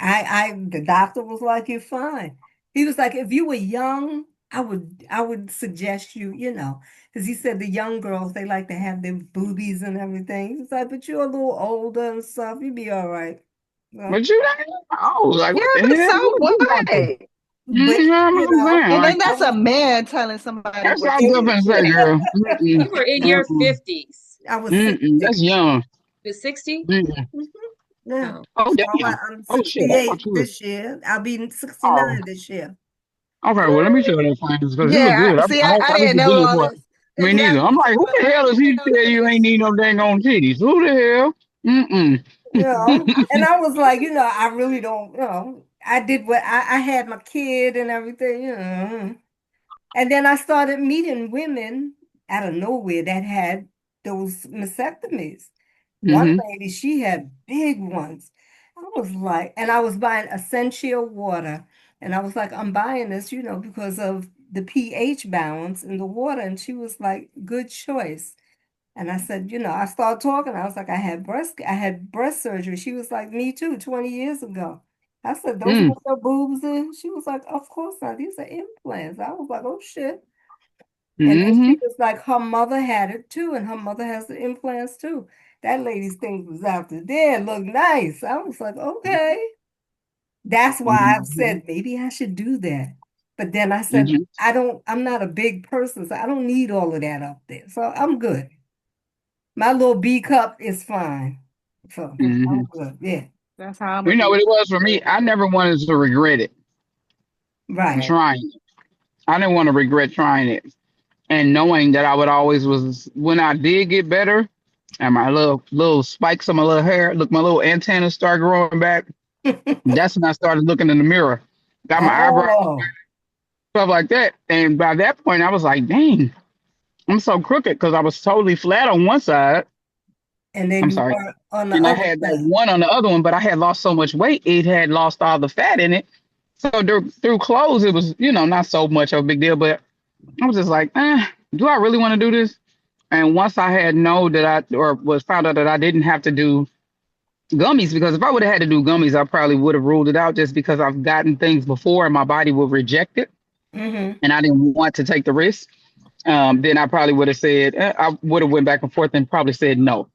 The doctor was like, "You're fine." He was like, "If you were young, I would suggest because he said the young girls they like to have their boobies and everything." He's like, "But you're a little older and stuff. You'd be all right." Well, But you don't know. Like, Yeah, what the but hell? so What you going through? what? but What I'm saying? And then Like, I that's a was man telling somebody that's what what I to was do. going to say, girl. Mm-mm. You were in your Mm-mm. 50s. I was Mm-mm. 60. That's young. The 60? Mm-mm. Mhm. Yeah. Oh, Oh, So damn. I'm Oh, shit. I thought 68 you was. this year. I'll be Oh, 69 this year. okay. Well, let me show that friends because you look Yeah, good. see, I hope I I need didn't to know see it all for this. me neither. I'm Exactly. So like, who I the was hell like, does I he didn't know tell none of you ain't this. need no dang on titties? Who the hell? Mm-mm. And I was like, I really don't, I did what I had my kid and everything. And then I started meeting women out of nowhere that had those mastectomies. One Mm-hmm. lady, she had big ones. I was like, and I was buying essential water. And I was like, I'm buying this, because of the pH balance in the water. And she was like, good choice. And I said, I started talking. I was like, I had breast surgery. She was like, me too, 20 years ago. I said, those Mm. weren't your boobs then? She was like, of course not. These are implants. I was like, oh shit. And then Mm-hmm. she was like, her mother had it too, and her mother has the implants too. That lady's thing was out there, looked nice. I was like, okay. That's why I've Mm-hmm. said maybe I should do that. But then I said, Mm-hmm. I'm not a big person, so I don't need all of that up there. So I'm good. My little B cup is fine. So Mm-hmm. I'm good. Yeah. That's how I'm You gonna know be. what it was for me? I never wanted to regret it Right. trying it. I didn't want to regret trying it. And knowing that I would always was when I did get better and my little spikes on my little hair, look my little antennas start growing back. That's when I started looking in the mirror. Got my eyebrows, Oh. stuff like that. And by that point I was like, dang, I'm so crooked because I was totally flat on one side. And then I'm you sorry. were on the And I other had that side. one on the other one, but I had lost so much weight, it had lost all the fat in it. So through clothes, it was, not so much of a big deal. But I was just like, do I really want to do this? And once I had know that or was found out that I didn't have to do gummies, because if I would have had to do gummies, I probably would have ruled it out just because I've gotten things before and my body will reject it. Mm-hmm. And I didn't want to take the risk. Then I probably would have said, I would have went back and forth and probably said no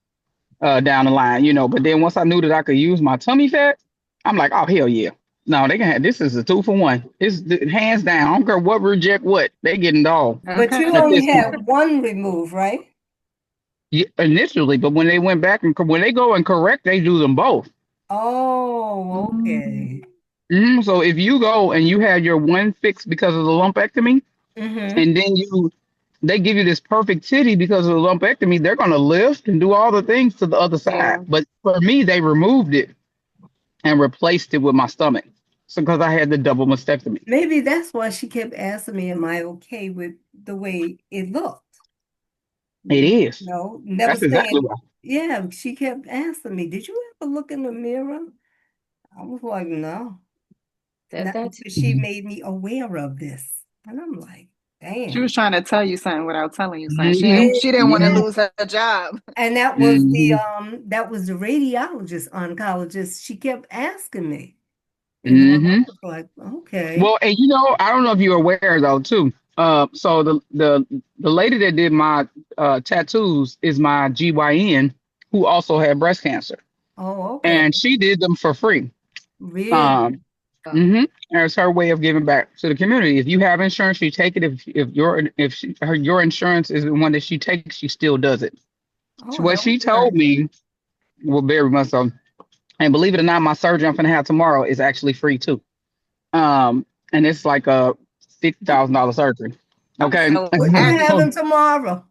down the line. But then once I knew that I could use my tummy fat, I'm like, oh, hell yeah. No, they can have this is a 2 for 1. It's hands down. I don't care what reject what. They getting it all But you Okay. at only this point. had one remove, right? initially, but when they went back and when they go and correct, they do them both. Oh, Mm, okay. So if you go and you have your one fixed because of the lumpectomy, Mm-hmm. and then they give you this perfect titty because of the lumpectomy, they're gonna lift and do all the things to the other side. yeah. But for me, they removed it and replaced it with my stomach. So because I had the double mastectomy. Maybe that's why she kept asking me, am I okay with the way it looked? It is. No, never That's exactly saying, why. yeah, she kept asking me, did you ever look in the mirror? I was like, no, That not that's until she made me aware of this. And I'm like, She damn. was trying to tell you something without telling you something. Hmm. She didn't want to Hmm. lose her job. And Hmm. that was the radiologist oncologist. She kept asking me, I Hmm. was like, okay. Well, and I don't know if you're aware though too. So the lady that did my tattoos is my GYN who also had breast cancer, Oh, okay. and she did them for free. Really? Um, hmm It's her way of giving back to the community. If you have insurance, you take it. Your insurance is the one that she takes, she still does it. Oh, What that was she told nice. me, well, very much so. And believe it or not, my surgery I'm gonna have tomorrow is actually free too. And it's like a $50,000 surgery. Okay, So What you happy. having tomorrow?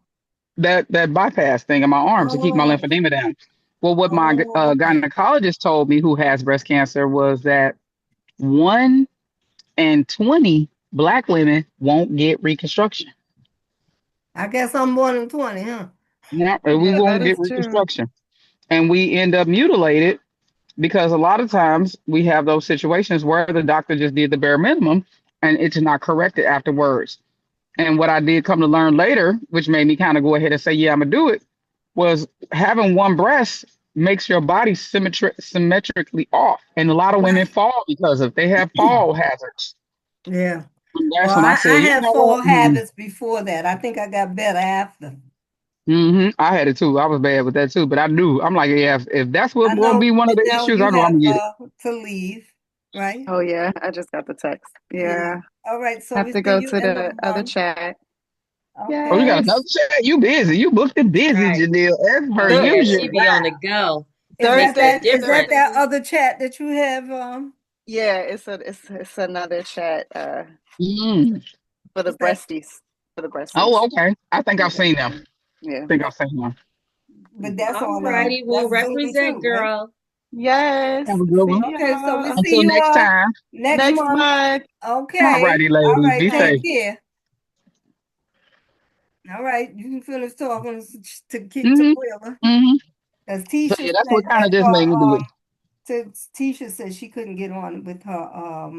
that bypass thing in my arms to keep my Oh, lymphedema down. Well, what my oh, okay. gynecologist told me, who has breast cancer, was that 1 in 20 Black women won't get reconstruction. I guess I'm born in 20, huh? Yeah, we Yeah, that won't get is true. reconstruction, and we end up mutilated because a lot of times we have those situations where the doctor just did the bare minimum and it's not corrected afterwards. And what I did come to learn later, which made me kind of go ahead and say, yeah, I'm gonna do it, was having one breast makes your body symmetrically off. And a lot of women Right. fall because of they have fall hazards. Yeah. And Well, that's when I I said, you had know what? four habits before that. I think I got better after. I had it too. I was bad with that too. But I knew I'm like, yeah, if that's I what's gonna be know, one of the Janelle, issues, I you know I'm have gonna get it. to leave, right? Oh yeah, I just got the text. Yeah. Yeah. All right, so Have we to see go you to in the the other month. chat. Oh, you got Okay. another Yes. chat? You busy? You booked it busy, right. Janelle, as per Oh yeah, she usual. be on the go. Is that Makes a Thursday, that difference. Thursday. other chat that you have Yeah, it's another chat Mm. for the what's that? breasties. For the breasties. Oh, okay. I think I've Yeah. seen them. Yeah. I think I've seen them. But that's All on righty, well that's Zoomy represent, too, right? girl. Yes. Have a good See one. Okay, so we y'all see Until you next time. next next month. month. All Okay. righty, All ladies. right, Be take safe. care. All right, you can finish talking to keep to Hmm. Wheeler. Hmm. As So Tisha yeah, that's what said kind that of just made me do it. Tisha said she couldn't get on with her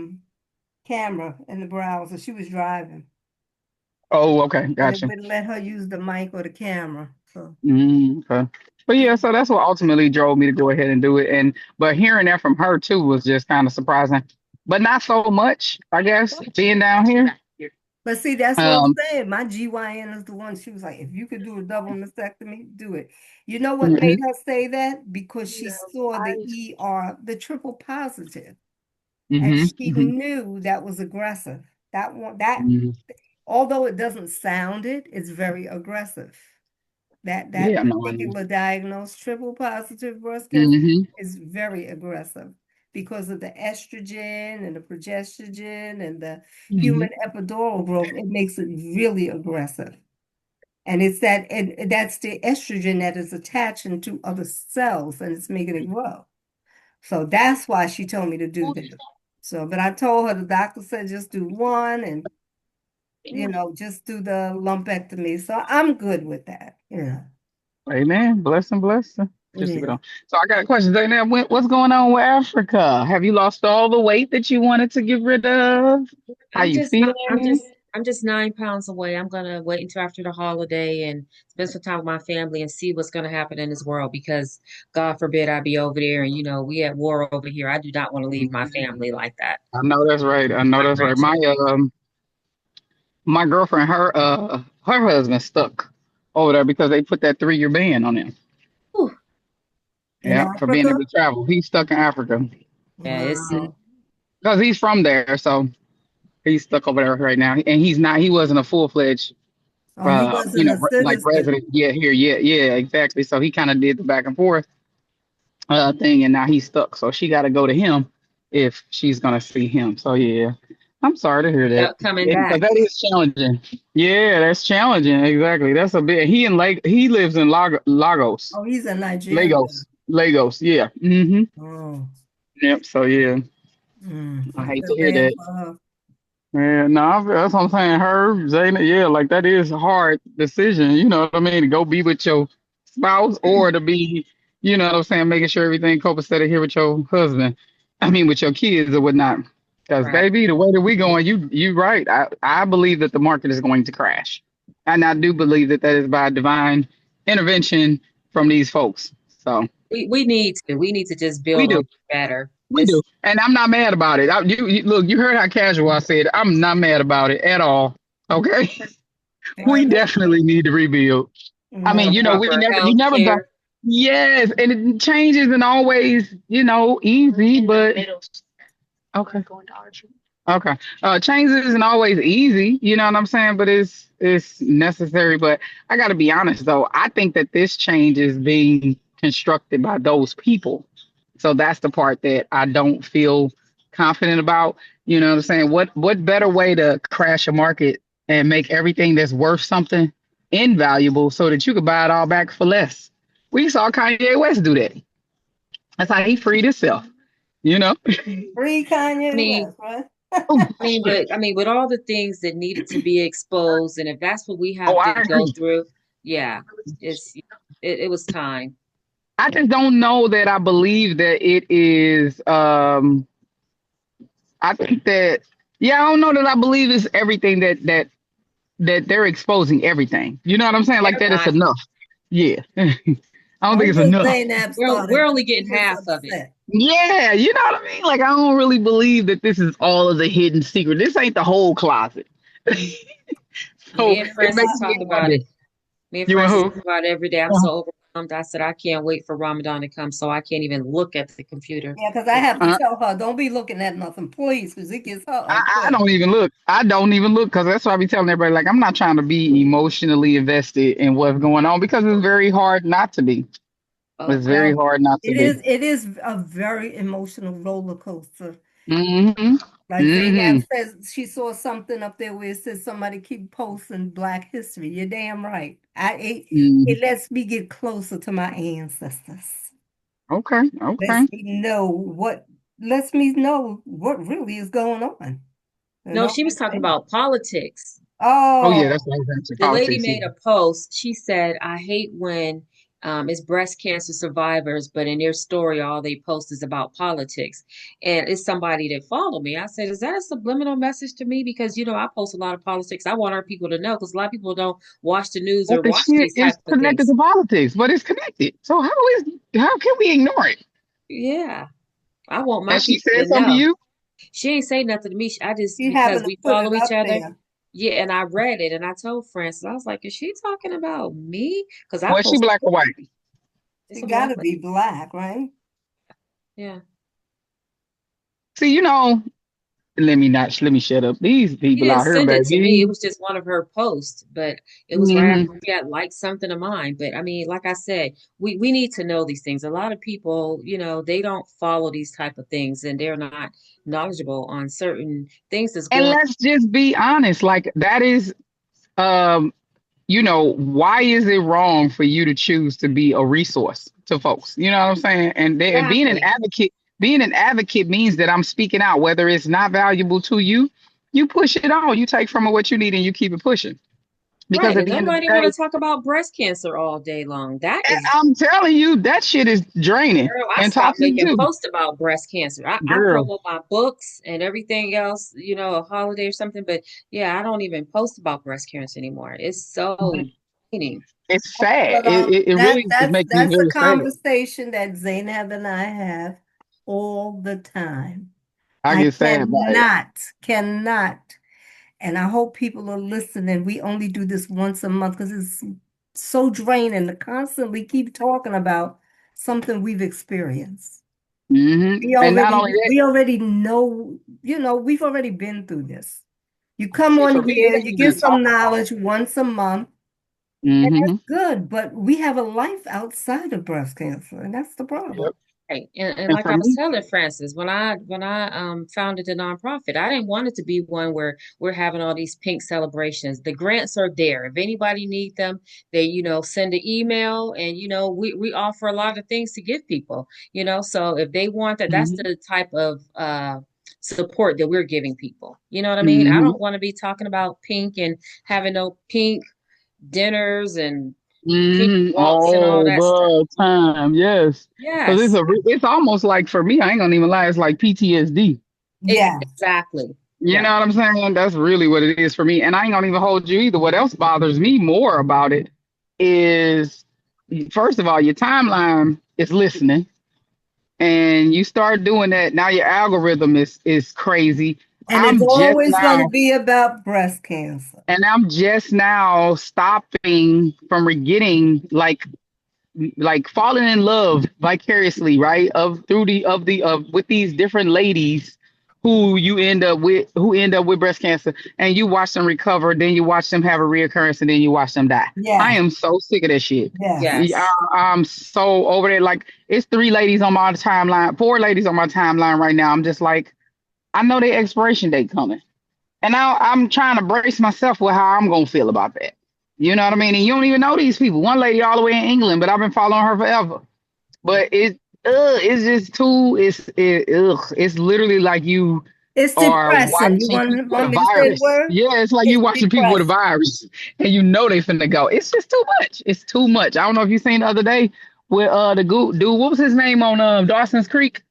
camera in the browser. She was driving Oh, okay, and it gotcha. wouldn't let her use the mic or the camera. So Okay. But yeah, so that's what ultimately drove me to go ahead and do it. And but hearing that from her too was just kind of surprising, but not so much, I guess, being down here. but see, that's what I'm Um. saying. My GYN is the one. She was like, if you could do a double mastectomy, do it. You know what made Hmm. her say that? Because she saw the ER, the triple positive, and Hmm. she Hmm. knew that was aggressive. That one, that Hmm. although it doesn't sound it, it's very aggressive. That Yeah, no, I know. particular diagnosed triple positive breast cancer Hmm. is very aggressive because of the estrogen and the progestogen and the Hmm. human epidural growth. It makes it really aggressive. And it's and that's the estrogen that is attaching to other cells and it's making it grow. So that's why she told me to do that. So, but I told her the doctor said just do one and just do the lumpectomy. So I'm good with that. Amen. Blessing, blessing. Just leave it Yeah. on. So I got a question. Zaynab, what's going on with Africa? Have you lost all the weight that you wanted to get rid of? How I'm you just I'm feeling? just I'm just 9 pounds away. I'm gonna wait until after the holiday and spend some time with my family and see what's gonna happen in this world because God forbid I be over there and we at war over here. I do not want to leave my family like that. I know that's right. I know that's right. My girlfriend, her husband stuck over there because they put that 3-year ban on him. Whew. In Yeah, for being Africa? able to travel. He's stuck in Africa Yeah, it's Wow. because he's from there, so he's stuck over there right now. And he wasn't a full fledged Oh, he wasn't a like citizen. resident. Yeah, here, yeah, yeah, exactly. So he kind of did the back and forth thing, and now he's stuck. So she got to go to him if she's gonna see him. So yeah, I'm sorry to hear that Without coming because back. that is challenging. Yeah, that's challenging. Exactly. That's a bit. He lives in Oh, he's in Nigeria. Lagos. Yeah. Mm-hmm. Oh, Yep. So yeah, I I hate to feel hear bad that. for her. Yeah, no, that's what I'm saying. Her, Zayna, yeah, like that is a hard decision. You know what I mean? To go be with your spouse or to be, you know what I'm saying, making sure everything copacetic here with your husband. I mean, with your kids or whatnot. Because Right. baby, the way that we going, you right. I believe that the market is going to crash, and I do believe that that is by divine intervention from these folks. So We need to just we build on do. it better. We do, It's and I'm not mad about it. Look, you heard how casual I said. I'm not mad about it at all. Okay, Well, we definitely need to rebuild. I mean, the well, proper you health never done. care. Yes, and it changes and always, easy, but okay, okay. Changes isn't always easy. You know what I'm saying? But it's necessary. But I got to be honest though. I think that this change is being constructed by those people. So that's the part that I don't feel confident about. You know what I'm saying? What better way to crash a market and make everything that's worth something invaluable so that you could buy it all back for less? We saw Kanye West do that. That's how he freed himself. You know? free I Kanye mean, West, right? Oh shit. but I mean, with all the things that needed to be exposed, and if that's what we Oh, have to I go agree. through, yeah, it was time. I just don't know that I believe that it is. I think that yeah, I don't know that I believe it's everything that they're exposing everything. You know what I'm saying? Like They're that it's not. enough. Yeah. I don't think it's Once enough. Zaynab We're started, only he getting was half of it. upset. Yeah, you know what I mean? Like I don't really believe that this is all of the hidden secret. This ain't the whole closet. So Me and it makes Francis me talk about wonder. it. Me and You and Francis who? talk about it every day. I'm so overwhelmed. I said I can't wait for Ramadan to come, so I can't even look at the computer. Yeah, because I have to Uh, tell her, don't be looking at nothing, please, because it gets her I upset. don't even look. I don't even look because that's why I be telling everybody like I'm not trying to be emotionally invested in what's going on because it's very hard not to be. It's very Okay. Well, hard not to be. it is a very emotional roller coaster. Hmm. Like Hmm. Zaynab says, she saw something up there where it says somebody keep posting Black history. You're damn right. It Hmm. lets me get closer to my ancestors. Okay. Okay. Lets me know what lets me know what really is going on. You No, know? she was talking about politics. Oh yeah, that's Oh, what I was into The lady politics. Yeah. made a post. She said, I hate when it's breast cancer survivors, but in their story, all they post is about politics. And it's somebody that followed me. I said, is that a subliminal message to me? Because, I post a lot of politics. I want our people to know because a lot of people don't watch the news Well, or the watch shit these is type of connected things. to politics, but it's connected. So how can we ignore it? Yeah, I want my Has she people said to something to know. you? She ain't say nothing to me. I just, she having because to we put it follow each up other. there. Yeah, and I read it and I told Francis, I was like, is she talking about me? Because I Was she post, black or white? it's She a got black to be lady. black, right? Yeah. See, let me shut up. These She people didn't out here, send it to me. It baby. was just one of her posts, but it was right after Hmm. she had liked something of mine. But I mean, like I said, we need to know these things. A lot of people, they don't follow these type of things and they're not knowledgeable on certain things that's And going let's just be honest, like that is um why is it wrong for you to choose to be a resource to folks? You know what I'm saying? And exactly. being an advocate means that I'm speaking out, whether it's not valuable to you, you push it on, you take from it what you need and you keep it pushing. Because Right. at And the end of the nobody want day, to talk about breast cancer all day long. That is, I'm telling you, that shit is draining girl, I and stopped toxic making too. posts about breast cancer. I Girl, promote my books and everything else, a holiday or something, but yeah, I don't even post about breast cancer anymore. It's so draining. it's sad. It, Well, it, it that really it that's makes me that's a very sad. conversation that Zainab and I have all the time. I I get sad by it. cannot, and I hope people are listening. We only do this once a month because it's so draining to constantly keep talking about something we've experienced. And not only that, We already know, we've already been through this. You come See, for on me, it here, ain't you get even some talked about. knowledge once a month, and Mm-hmm. that's good. But we have a life outside of breast cancer, and that's the problem. Yep. Right. And And like for I was me, telling Francis, when I founded the nonprofit, I didn't want it to be one where we're having all these pink celebrations. The grants are there. If anybody need them, they, send an email and we offer a lot of things to give people, So if they want that, that's hmm the type of support that we're giving people. You know what I mean? I hmm don't want to be talking about pink and having no pink dinners and pink walks and all all that stuff. the time. Yes, because Yes. it's almost like for me, I ain't gonna even lie, it's like PTSD. Yes. Exactly. You Yeah. know what I'm saying? That's really what it is for me. And I ain't gonna even hold you either. What else bothers me more about it is, first of all, your timeline is listening, and you start doing that. Now your algorithm is crazy. And it's I'm just always going to now, be about breast cancer. and I'm just now stopping from getting like falling in love vicariously, right? Of through the of the of with these different ladies who end up with breast cancer, and you watch them recover, then you watch them have a reoccurrence, and then you watch them die. I Yes. am so sick of that shit. Yes. Yes. I'm so over it. Like it's 3 ladies on my timeline, 4 ladies on my timeline right now. I'm just like, I know the expiration date coming. And now I'm trying to brace myself with how I'm gonna feel about that. You know what I mean? And you don't even know these people. One lady all the way in England, but I've been following her forever. But it's just too. It's literally like you It's are depressing. You watching people with want a me to say the virus. word? Yeah, it's like you It's watching people with a depressing. virus, and you know they finna go. It's just too much. It's too much. I don't know if you seen the other day with dude. What was his name on Dawson's Creek?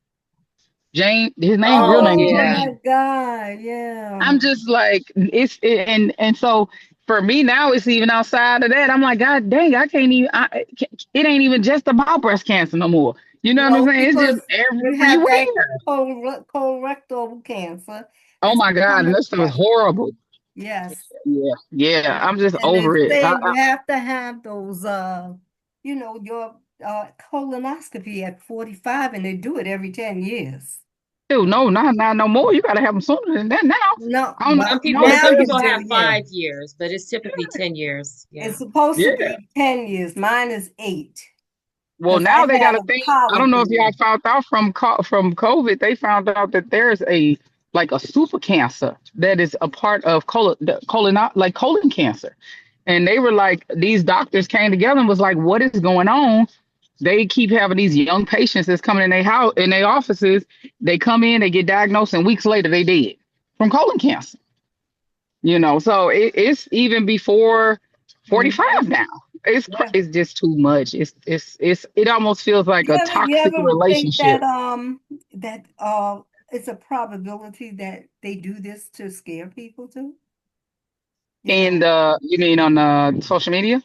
James. His name, real Oh name is Oh yeah. my James. God. Yeah. I'm just like and so for me now it's even outside of that. I'm like, God dang, I can't even. It ain't even just about breast cancer no more. You know what I'm No, saying? It's because just you have everywhere. that colorectal cancer. Oh That's my God, and becoming, that stuff is yes, horrible. yes. Yeah, yeah. I'm just And they over it. say you have to have those, your colonoscopy at 45, and they do it every 10 years. Dude, no, not no more. You gotta have them sooner than that now. No, I don't know. Some but No, people they now some you people could. have do, yeah. 5 years, but it's typically 10 years. Yeah. It's supposed to Yeah. be 10 years. Mine is 8 Well, because I now they got have a a thing. I don't know if y'all polyp. found out from COVID. They found out that there's a like a super cancer that is a part of colon cancer, and they were like these doctors came together and was like, what is going on? They keep having these young patients that's coming in their house in their offices. They come in, they get diagnosed, and weeks later they dead from colon cancer. So it's even before Hmm. 45 now. Yeah. It's just too much. It almost feels like a You toxic ever think relationship. that it's a probability that they do this to scare people too? You And know, you mean on social media?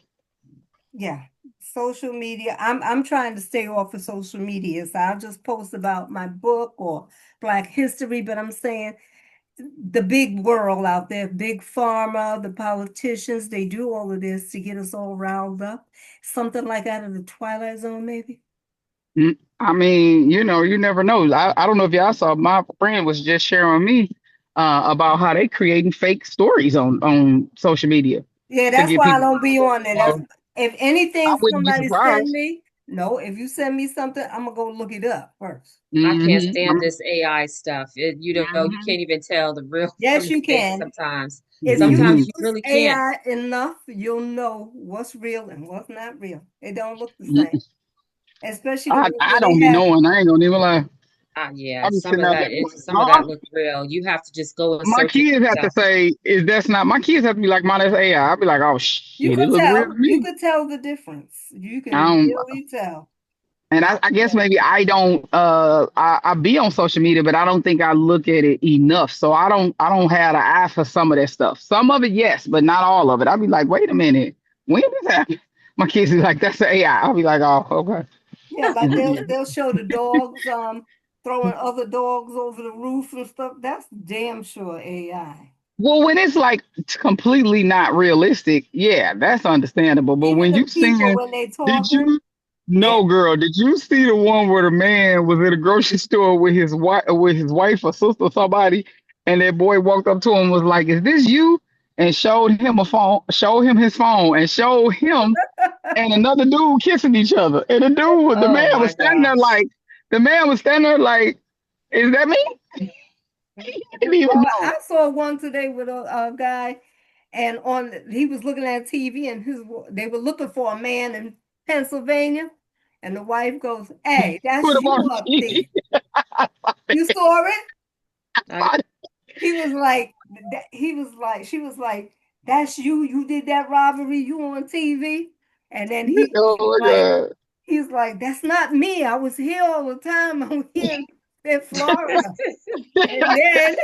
yeah. Social media. I'm trying to stay off of social media, so I'll just post about my book or Black history, but I'm saying the big world out there, big pharma, the politicians, they do all of this to get us all riled up. Something like out of the Twilight Zone, maybe. I mean, you never know. I don't know if y'all saw. My friend was just sharing with me about how they creating fake stories on social media Yeah, to that's get why I people. don't be on there. That's So if I anything wouldn't be somebody send surprised. me, no, if you send me something, I'm gonna go look it up first. I can't Hmm stand this AI stuff. You can't even tell the real from Yes, the you fake can. sometimes. If you hmm Sometimes you use really can't. AI enough, you'll know what's real and what's not real. It don't look the same, especially the ones I where they don't be have. knowing. I ain't gonna even lie. Yeah, I be some sitting of out there that like, some of huh? that look real. You have to just go and My search it kids have to yourself. say, "Is that's not?" My kids have to be like, "Mom, that's AI." I'll be like, "Oh You shit, it could look real to tell. You me." could tell the difference. You I can don't, really tell. and I I guess yeah. maybe I don't. I be on social media, but I don't think I look at it enough. So I don't have an eye for some of that stuff. Some of it, yes, but not all of it. I'll be like, wait a minute, when did this happen? My kids be like, "That's the AI." I'll be like, "Oh, okay." Yeah, like they'll show the dogs throwing other dogs over the roof and stuff. That's damn sure AI. Well, when it's like completely not realistic, yeah, that's understandable. But Even when the you people seeing, when they did talking, you? yeah. No, girl, did you see the one where the man was at a grocery store with his wife or sister or somebody, And that boy walked up to him and was like, "Is this you?" And showed him his phone, and showed him and another dude kissing each other. And the Oh man was my standing there gosh. like, "Is that me?" He didn't even Oh, know. I saw one today with a guy, and he was looking at TV, and they were looking for a man in Pennsylvania, and the wife goes, "Hey, Put that's him you on up there. TV. You saw it?" I, He was like, she was like, "That's you. You did that robbery. You on TV?" And then Oh my God. he's like, "That's not me. I was here all the time. I'm here in Florida." And then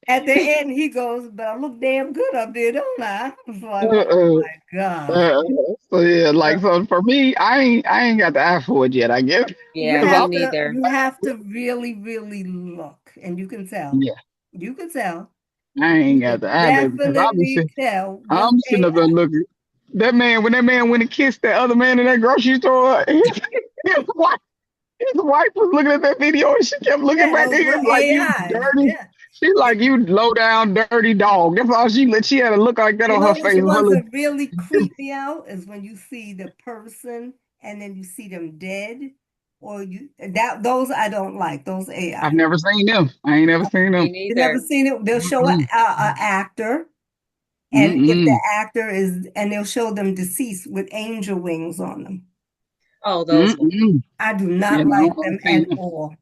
at the end, he goes, "But I look damn good up there, don't I?" I was like, "Oh Uh-uh. my God." Uh, so yeah, But like so for me, I ain't got the eye for it yet, I guess. yeah, Cause me I'm neither. you have to really, really look, and you can tell. yeah, You can tell. I ain't You got the can eye, baby. Cause definitely tell with I'm sitting up there AI. looking. That man, when that man went and kissed that other man in that grocery store, his wife, his wife was looking at that video and she kept looking Yeah, back at those him were like you AIs. dirty. Yeah. She's And like you low down dirty dog. That's all she had a look like that you on know her which face. ones that really creep me out is when you see the person and then you see them dead, or those I don't like, those I've AI. never seen them. I ain't never seen Me them. You never neither. seen it? They'll show a Mm-mm. actor, and if the Mm-mm. actor is, and they'll show them deceased with angel wings on them. Oh, those ones. Mm-mm. I do Yeah, not no, like I them ain't seen at them. all.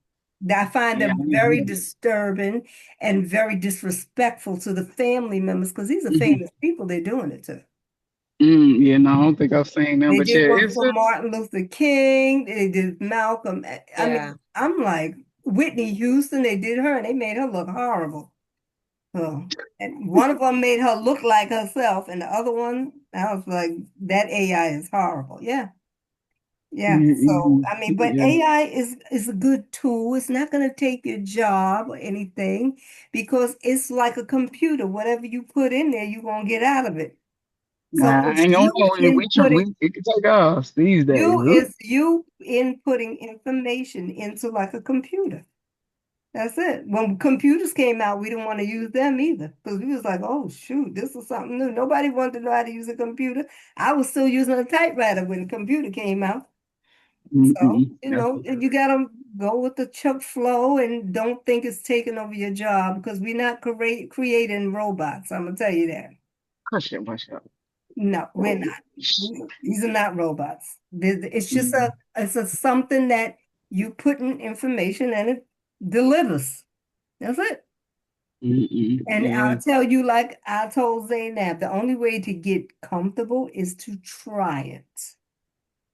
I find Yeah, them I ain't very seen them. disturbing and very disrespectful to the family members because these are Mm-hmm. famous people they're doing it to. Yeah, no, I don't think I've seen them, They but did yeah, one it's for Martin Luther King. They did Malcolm. I Yeah. mean, I'm like Whitney Houston. They did her, and they made her look horrible. So, and one of them made her look like herself, and the other one, I was like, that AI is horrible. Yeah, yeah. So, I mean, but yeah. AI is a good tool. It's not going to take your job or anything because it's like a computer. Whatever you put in there, you're going to get out of it. So I it's ain't gonna you know it. inputting. It can take us these days. Ooh. You inputting information into like a computer. That's it. When computers came out, we didn't want to use them either because we was like, oh shoot, this is something new. Nobody wanted to know how to use a computer. I was still using a typewriter when the computer came out. So, That's you gotta go with the chuck flow and don't think it's taking over your job because we're not creating robots. I'm gonna tell you that. push up. No, we're Oh, not. These are not robots. It's just mm, a something that you put in information and it delivers. That's it. And yeah. I'll tell you, like I told Zaynab, the only way to get comfortable is to try it.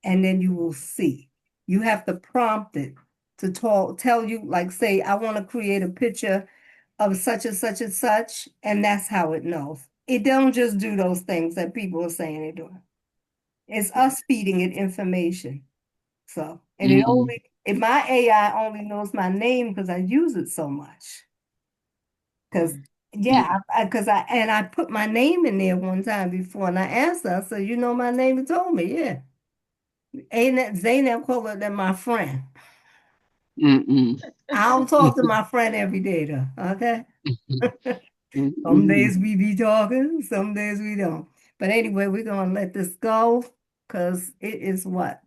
And then you will see. You have to prompt it to tell you, like, say, I want to create a picture of such and such and such, and that's how it knows. It don't just do those things that people are saying they're doing. It's us feeding it information. So, and Mm, if my AI only knows my name because I use it so much. Because, yeah. yeah, and I put my name in there one time before and I asked her, so you know my name? It told me, yeah. Ain't that Zaynab called her that my friend. Mm-mm. I don't talk to my friend every day though, okay? Some Mm-mm. days we be talking, some days we don't. But anyway, we're gonna let this go because it is what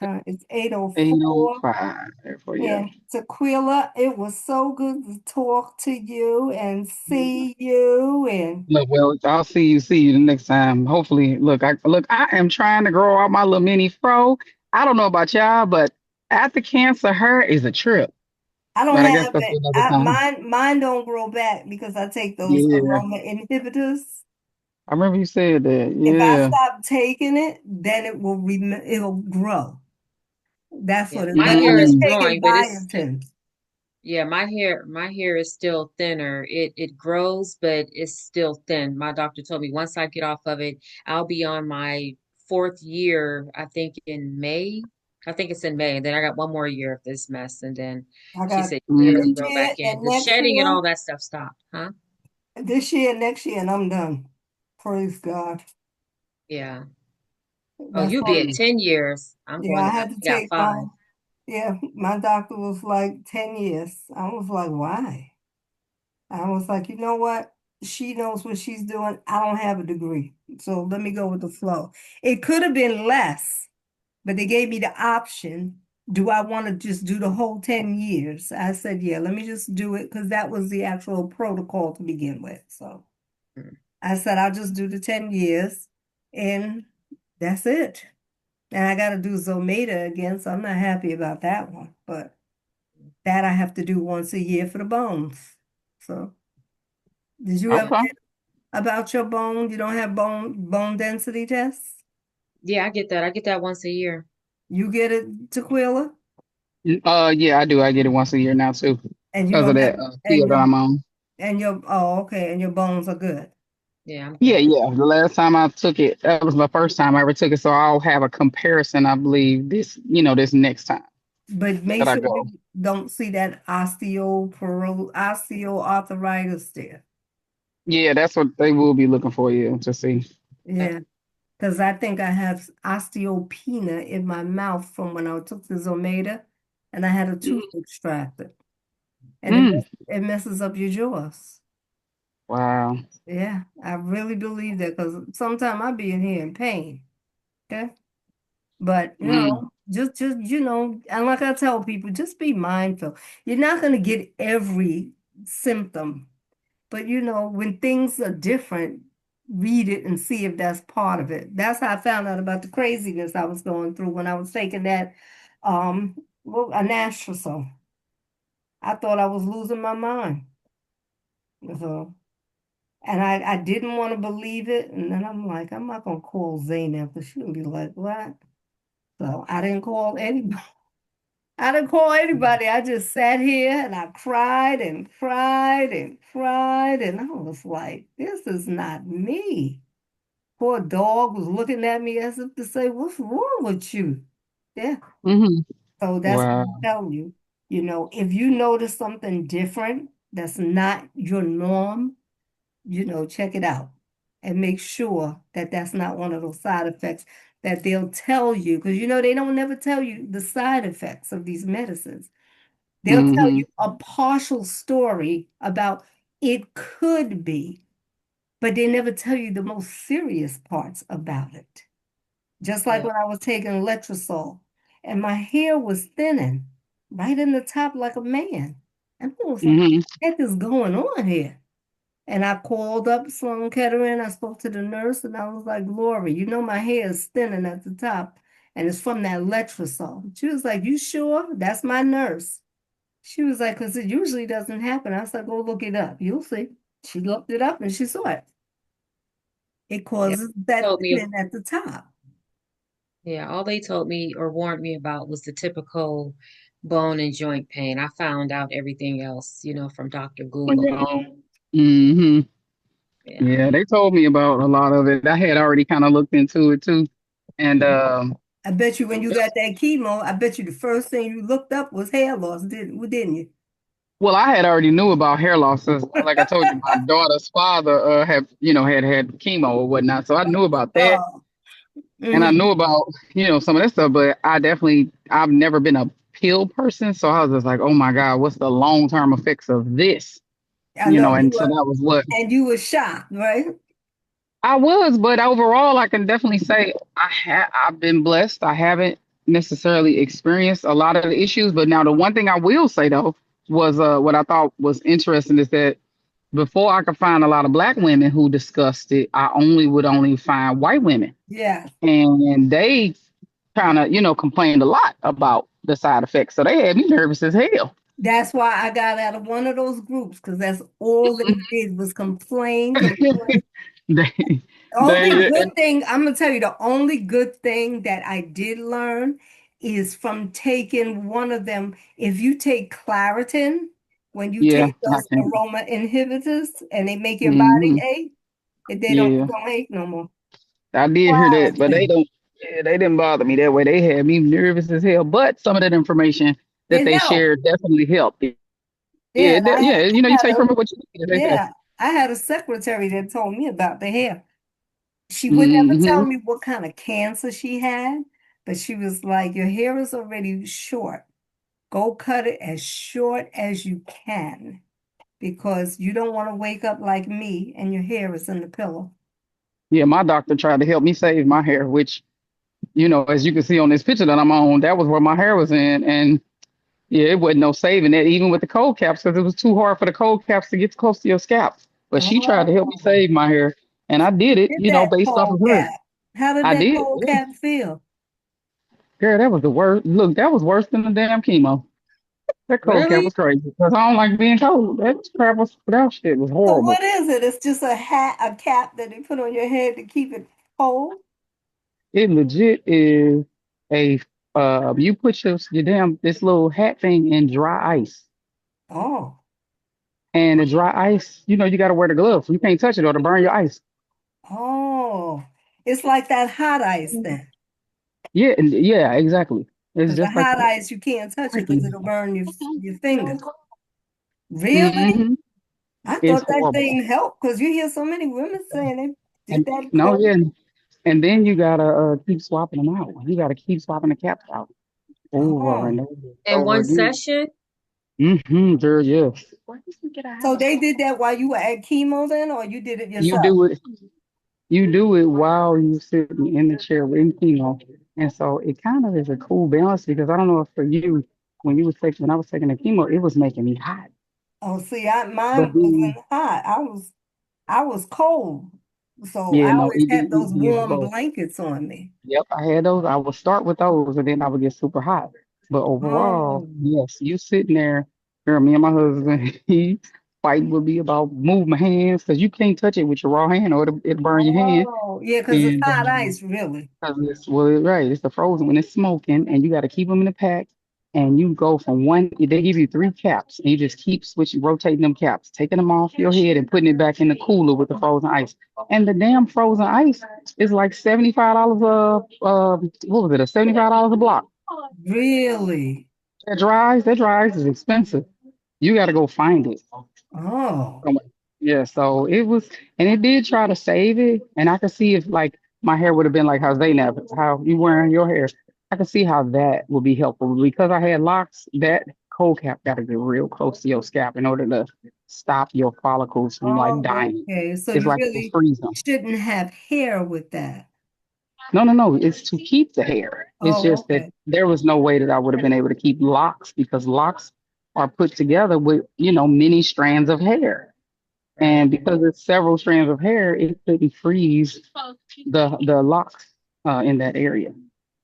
time? It's 8:04. 805 for you. And Tequila, it was so good to talk to you and see you. And Look, well, I'll see you the next time. Hopefully, I am trying to grow out my little mini fro. I don't know about y'all, but after cancer, hair is a trip. I don't But I guess have that's it. another time. Mine don't grow back because I take those Yeah, aroma inhibitors. I remember you said that. If I Yeah. stop taking it, then it'll grow. That's Yeah. what it. My But I've hair been is Mm-mm. growing, taking but it's biotin. yeah, my hair is still thinner. It grows, but it's still thin. My doctor told me once I get off of it, I'll be on my fourth year, I think in May. I think it's in May. And then I got one more year of this mess. And then I she got said your hair will this Mm-mm. grow year back in. and The next shedding and year, all that stuff stopped, huh? next year, and I'm done. Praise God. Yeah. Oh, That's you'll be all. at 10 years. Yeah, I I had to got take my. 5. Yeah, my doctor was like 10 years. I was like, why? I was like, you know what? She knows what she's doing. I don't have a degree. So let me go with the flow. It could have been less, but they gave me the option. Do I want to just do the whole 10 years? I said, yeah, let me just do it because that was the actual protocol to begin with. So Mm. I said, I'll just do the 10 years and that's it. And I got to do Zometa again, so I'm not happy about that one. But that I have to do once a year for the bones. So did you ever Okay. get about your bone? You don't have bone density tests? Yeah, I get that. I get that once a year. You get it, Tequila? Yeah, I do. I get it once a year now too, And you because of don't that have field that I'm on. and your oh okay, and your bones are good. Yeah, I'm Yeah, good. yeah. The last time I took it, that was my first time I ever took it. So I'll have a comparison, I believe, this next time But make that I sure go. you don't see that osteoarthritis there. Yeah, that's what they will be looking for you to see. Uh, Yeah. Because I think I have osteopenia in my mouth from when I took the Zometa and I had a tooth extracted. And Mm, it messes up your jaws. wow. Yeah, I really believe that because sometimes I be in here in pain. Okay. But Mm, and like I tell people, just be mindful. You're not gonna get every symptom, but when things are different, read it and see if that's part of it. That's how I found out about the craziness I was going through when I was taking that anastrozole. I thought I was losing my mind. So, and I didn't want to believe it. And then I'm like, I'm not gonna call Zaynab because she'll be like, what? So I didn't call anybody. I didn't call anybody. I just sat here and I cried and cried and cried. And I was like, this is not me. Poor dog was looking at me as if to say, what's wrong with you? Yeah. hmm. So that's what Wow. I'm telling you. If you notice something different that's not your norm, check it out and make sure that that's not one of those side effects that they'll tell you. Because, they don't never tell you the side effects of these medicines. They'll tell Hmm. you a partial story about it could be, but they never tell you the most serious parts about it. Just like yeah. when I was taking letrozole and my hair was thinning right in the top like a man. And I was like, Hmm. what the heck is going on here? And I called up Sloan Kettering. I spoke to the nurse and I was like, Lori, my hair is thinning at the top and it's from that letrozole. She was like, you sure? That's my nurse. She was like, because it usually doesn't happen. I was like, go look it up. You'll see. She looked it up and she saw it. It Yeah. causes that Told me, thinning at the top. yeah, all they told me or warned me about was the typical bone and joint pain. I found out everything else, from Dr. On Google. your own. Hmm. Yeah. Yeah, they told me about a lot of it. I had already kind of looked into it too. And I bet you when you got that chemo, I bet you the first thing you looked up was hair loss, didn't you? well, I had already knew about hair loss. 'Cause like I told you, my daughter's father had chemo or whatnot. So I knew about that. Oh, And I hmm. knew about, some of that stuff, but I've never been a pill person. So I was just like, oh my God, what's the long-term effects of this? I know you And so were, that was what and you were shocked, right? I was, but overall, I can definitely say I've been blessed. I haven't necessarily experienced a lot of the issues, but now the one thing I will say though was what I thought was interesting is that before I could find a lot of black women who discussed it, I only find white women, Yeah. and they kind of complained a lot about the side effects, so they had me nervous as hell. That's why I got out of one of those groups because that's all they did was complain, complain. they, The only they, good thing, I'm gonna tell you, the only good thing that I did learn is from taking one of them. If you take Claritin, when you yeah, take I those can. aroma inhibitors and they make your body Hmm. ache, if they don't, Yeah. don't ache no more. I did hear that, but they Claritin. don't. Yeah, they didn't bother me that way. They had me nervous as hell. But some of that information that It they helped. shared definitely helped. Yeah, Yeah, and yeah. You I had take a from it what you need, as they say. yeah, I had a secretary that told me about the hair. She would never tell Hmm. me what kind of cancer she had, but she was like, your hair is already short. Go cut it as short as you can. because you don't want to wake up like me and your hair is in the pillow. Yeah, my doctor tried to help me save my hair, which, as you can see on this picture that I'm on, that was where my hair was in. And yeah, it wasn't no saving that, even with the cold caps, because it was too hard for the cold caps to get close to your scalp. But she tried to help me Oh, save my hair, and I did it, did that based off of cold her. cap? How did I that did. cold Yeah. cap feel? Girl, that was the worst. Look, that was worse than the damn chemo. That cold cap Really? was crazy because I don't like being cold. That shit was So horrible. what is it? It's just a hat, a cap that they put on your head to keep it cold. It legit is a you put your damn this little hat thing in dry ice. Oh, And the dry ice, you gotta wear the gloves. You can't touch it or it'll burn your ice. oh, it's like that hot ice then. Yeah, yeah, exactly. It's Because the just like hot that. ice you can't touch it because it'll burn your fingers. Really? Hmm. I It's thought that horrible. thing helped because you hear so many women saying they did And that no, cold. yeah, and then you gotta keep swapping them out. You gotta keep swapping the caps out over Oh, and In over one again. session? Girl, yes. so they did that while you were at chemo then, or you did it You yourself? do it. You do it while you sitting in the chair in chemo, and so it kind of is a cool balance because I don't know if for you when I was taking the chemo, it was making me hot, Oh, see, but mine then wasn't hot. I was cold. So I yeah, no, always had those it did warm both. blankets on me. Yep, I had those. I would start with those, and then I would get super hot. But overall, Oh, yes, you sitting there, girl, me and my husband, he fight would be about move my hands because you can't touch it with your raw hand or it'll burn your hand. oh, yeah, because it's And hot ice, really. 'cause right, it's the frozen when it's smoking, and you got to keep them in the pack. And you go from one, they give you three caps, and you just keep switching, rotating them caps, taking them off your head and putting it back in the cooler with the frozen ice. And the damn frozen ice is like $75 what was it, a $75 a block. Really? That dries is expensive. You got to go find it. Oh, Um, Yeah, so it was, and it did try to save it, and I could see if like my hair would have been like how Zaynab, how you wearing your hair. I could see how that would be helpful because I had locks. That cold cap got to get real close to your scalp in order to stop your follicles from like oh, dying. okay. So It's you like to really freeze them. shouldn't have hair with that. No, no, no. It's to keep the hair. It's Oh, just that okay. there was no way that I would have been able to keep locks because locks are put together with many strands of hair. And because it's several strands of hair, it couldn't freeze the locks in that area.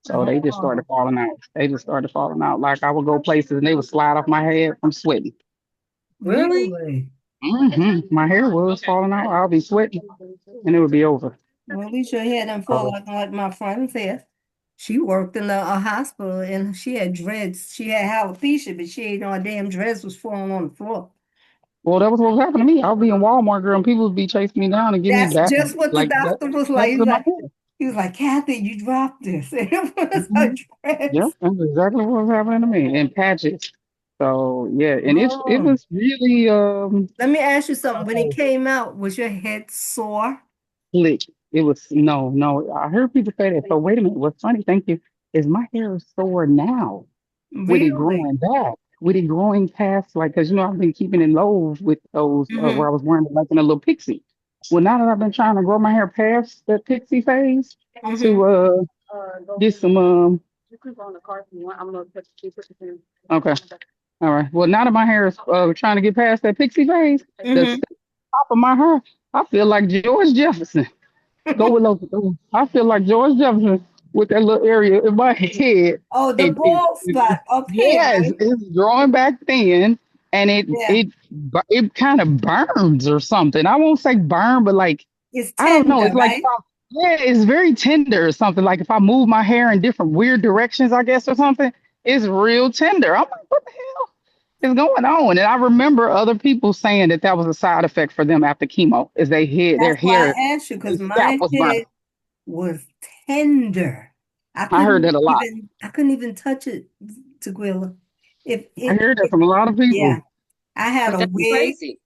So they just started Oh, falling out. They just started falling out. Like I would go places and they would slide off my head from sweating. Really? really? My hair was falling out. I'll be sweating and it would be over. Well, at least your hair didn't fall So, like my friend's hair. She worked in a hospital and she had dreads. She had alopecia, but she ain't know her damn dreads was falling on the floor. well, that was what was happening to me. I'll be in Walmart, girl, and people would be chasing me down and give me That's back just what the like that doctor was like. next to my hair. He was like, Kathy, you dropped this. And it was her Mhm. Yep, dress. that's exactly what was happening to me in patches. So yeah, and it Oh, was really let me ask you something. When it came out, was your head sore? slick. It was no, no. I heard people say that. So wait a minute. What's funny? Thank you. Is my hair is sore now with it Really? growing back, with it growing past like because I've been keeping it low with those Mm-hmm. where I was wearing it like in a little pixie. Well, now that I've been trying to grow my hair past that pixie phase Mm-hmm. to get some okay. All right. Well, now that my hair is trying to get past that pixie phase, the Mm-hmm. top of my hair, I feel like George Jefferson. Go with local. I feel like George Jefferson with that little area in my head. Oh, the bald spot up here, Yes, right? it's growing back thin, and Yeah. it kind of burns or something. I won't say burn, but like It's I don't know. tender, It's like right? yeah, it's very tender or something. Like if I move my hair in different weird directions, I guess or something, it's real tender. I'm like, what the hell is going on? And I remember other people saying that that was a side effect for them after chemo, is their That's why hair, I asked you, their because scalp my was burning. head was tender. I heard that a lot. I couldn't even touch it, Tequila. I heard that from a lot of Yeah. people. I had But a that's wig. crazy.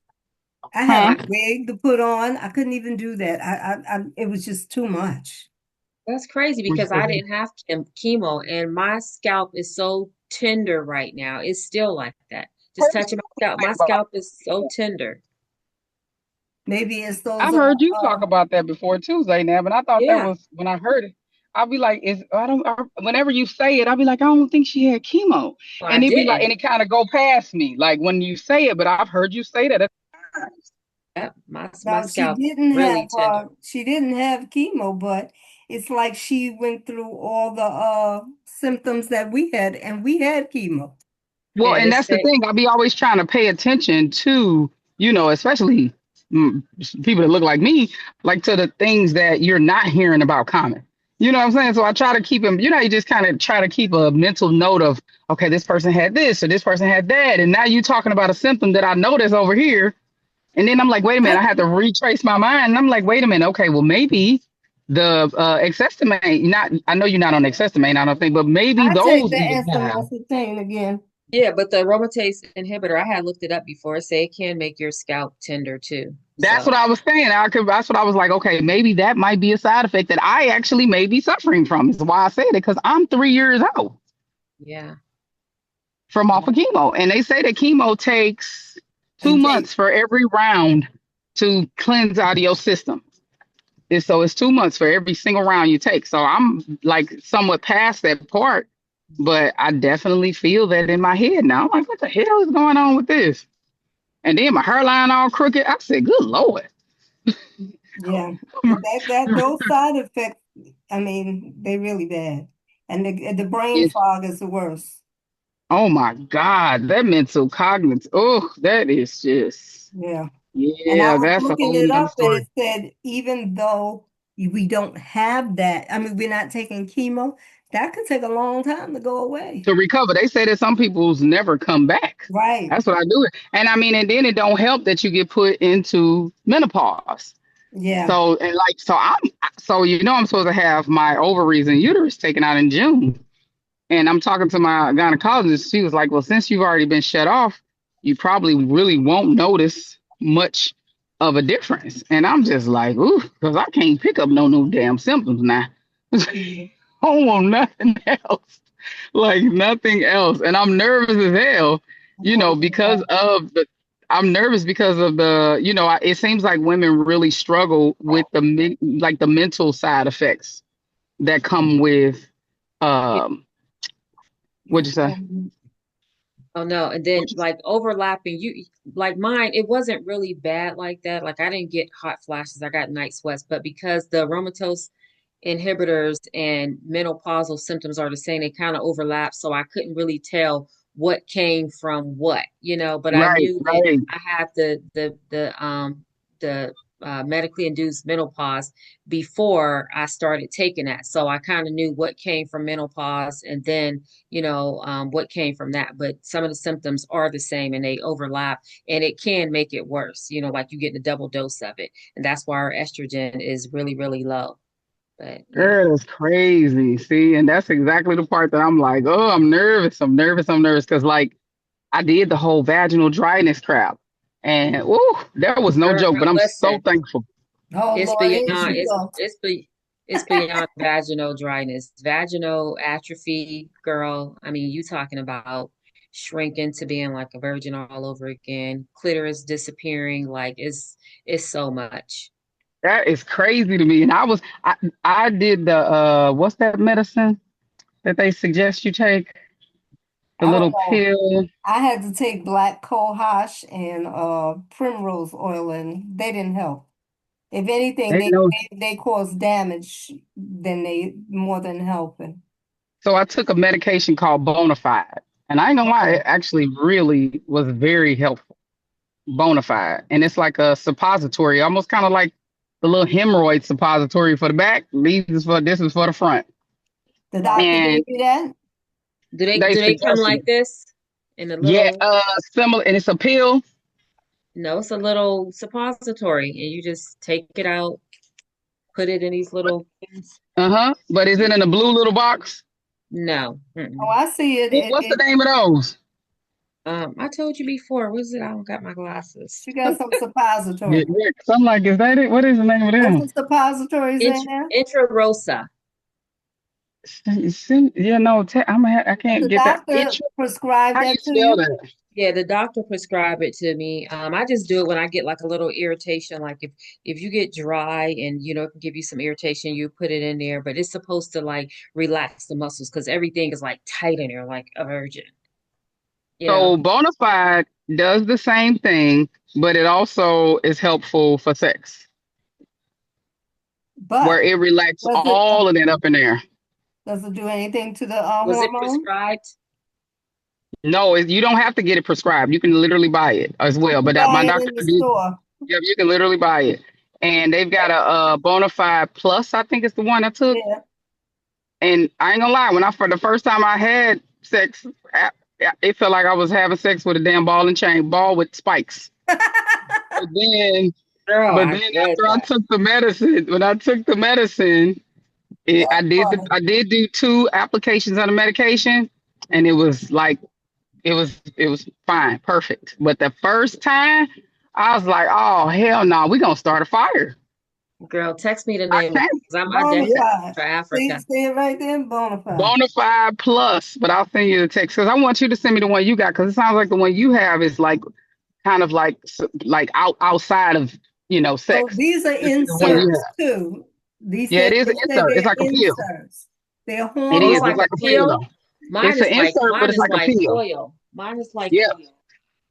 I had a Huh? wig to put on. I couldn't even do that. It was just too much. That's crazy because I didn't have chemo and my scalp is so tender right now. It's still like that. Just touching my scalp. My scalp is so tender. Maybe it's those I've heard you talk about that before too, Zaynab, and I thought that Yeah. was when I heard it. I'll be like, "Is I don't." Whenever you say it, I'll be like, "I don't think she had chemo," Well, I and it'd be like, didn't. and it kind of go past me, like when you say it. But I've heard you say that. Yep. My now scalp really tender. she didn't have chemo, but it's like she went through all the symptoms that we had, and we had chemo. Well, And and it's that's the that, thing. I'll be always trying to pay attention to, especially mm, people that look like me, like to the things that you're not hearing about common. You know what I'm saying? So I try to keep them, you just kind of try to keep a mental note of, okay, this person had this or this person had that. And now you talking about a symptom that I noticed over here. And then I'm like, wait a minute, I I had to retrace my mind. And I'm like, wait a minute, okay, well, maybe the accestamine, not, I know you're not on accestamine, I don't think, but maybe I take those the even have. estimate again. yeah, but the aromatase inhibitor, I had looked it up before. It say it can make your scalp tender too. That's what So I was saying. That's what I was like. Okay, maybe that might be a side effect that I actually may be suffering from. Is why I said it because I'm 3 years out yeah. from off Yeah. of chemo, and they say that chemo takes two It takes months for every round to cleanse out of your system. So it's 2 months for every single round you take. So I'm like somewhat past that part, but I definitely feel that in my head now. I'm like, what the hell is going on with this? And then my hairline all crooked. I said, good lord. yeah. That those side effects, I mean, they really bad. And the brain fog is the worst. Oh my God, that mental cognitive. Oh, that is just, Yeah. And I yeah, was that's a looking whole it nother up and story. it said even though we don't have that, I mean, we're not taking chemo, that could take a long time to go away. To recover, they say that some people's never come back. Right. That's what I do. And I mean, and then it don't help that you get put into menopause. Yeah. So I'm supposed to have my ovaries and uterus taken out in June. And I'm talking to my gynecologist. She was like, well, since you've already been shut off, you probably really won't notice much of a difference. And I'm just like, ooh, because I can't pick up no damn symptoms now. I don't want nothing else. Like nothing else. And I'm nervous as hell, because of I'm nervous because of it seems like women really struggle with the mental side effects that come with, um, what'd you say? Oh no, and then like overlapping, you like mine, it wasn't really bad like that. Like I didn't get hot flashes, I got night sweats, but because the aromatase inhibitors and menopausal symptoms are the same, they kind of overlap, so I couldn't really tell what came from what, but I Right, knew that right. I had the medically induced menopause before I started taking that. So I kind of knew what came from menopause and then what came from that. But some of the symptoms are the same and they overlap, and it can make it worse, like you get a double dose of it. And that's why our estrogen is really, really low. But yeah. Girl, that's crazy. See, and that's exactly the part that I'm like, oh, I'm nervous. I'm nervous. I'm nervous because, like, I did the whole vaginal dryness crap. And, that was no Girl, joke, but I'm so listen, thankful. Oh it's Lord, here beyond she it's goes. it's be it's beyond vaginal dryness. Vaginal atrophy, girl. I mean, you talking about shrinking to being like a virgin all over again, clitoris disappearing, like it's so much. That is crazy to me. And I did the, what's that medicine that they suggest you take? The I don't little know. pill. I had to take black cohosh and primrose oil and they didn't help. If anything, Ain't no. they cause damage than they more than helping. So I took a medication called Bonafide. And I ain't gonna lie, it Oh, actually really was very helpful. Bonafide. And it's like a suppository, almost kind of like the little hemorrhoid suppository for the back. This is for the front. the Wow. doctor And gave you that? Do they they do they come suggested like it. this in a Yeah, little? similar, and it's a pill. No, it's a little suppository, and you just take it out, put it in these little things. Uh-huh. But is it in a blue little box? No. Oh, Mm-mm. I see it. What's the name of those? I told you before. What is it? I don't got my glasses. She got some Yeah, suppository. yeah, 'cause I'm like, is that it? What is the name of What's them? the suppositories in there? Intra Rosa. I Does can't the get that. doctor prescribe How do you that to spell you? that? Yeah, the doctor prescribed it to me. I just do it when I get like a little irritation. Like if you get dry and it can give you some irritation, you put it in there. But it's supposed to like relax the muscles because everything is like tight in there, like urgent. You know. So Bonafide does the same thing, but it also is helpful for sex, where But it relaxes does it all of that up in there. does it do anything to the Was it hormone? prescribed? No, you don't have to get it prescribed. You can literally buy it as well. You But buy my it doctor in the did. store. Yep, you can literally buy it. And they've got a Bonafide Plus, I think it's the one I took. Yeah. And I ain't gonna lie, for the first time I had sex, it felt like I was having sex with a damn ball and chain, ball with spikes. But then, Girl, but I then read after I that. took the medicine, when I took the medicine, That's funny. I did do two applications of the medication, and it was fine, perfect. But the first time, I was like, oh hell no, we gonna start a fire. Girl, text me the I name of it can't. because I definitely Bonafide. for See, Africa. see it right there, bonafide. Bonafide Plus, but I'll send you the text because I want you to send me the one you got because it sounds like the one you have is like kind of like outside of So sex. these are The one Yeah. you inserts have. too. These Yeah, said it is they an said insert. It's they're like a pill. inserts. They're It Oh, it's is. hormone It's like a like a pill pill. though. It's an insert, but Mine it's is like a like pill. oil. Mine is like Yeah. oil.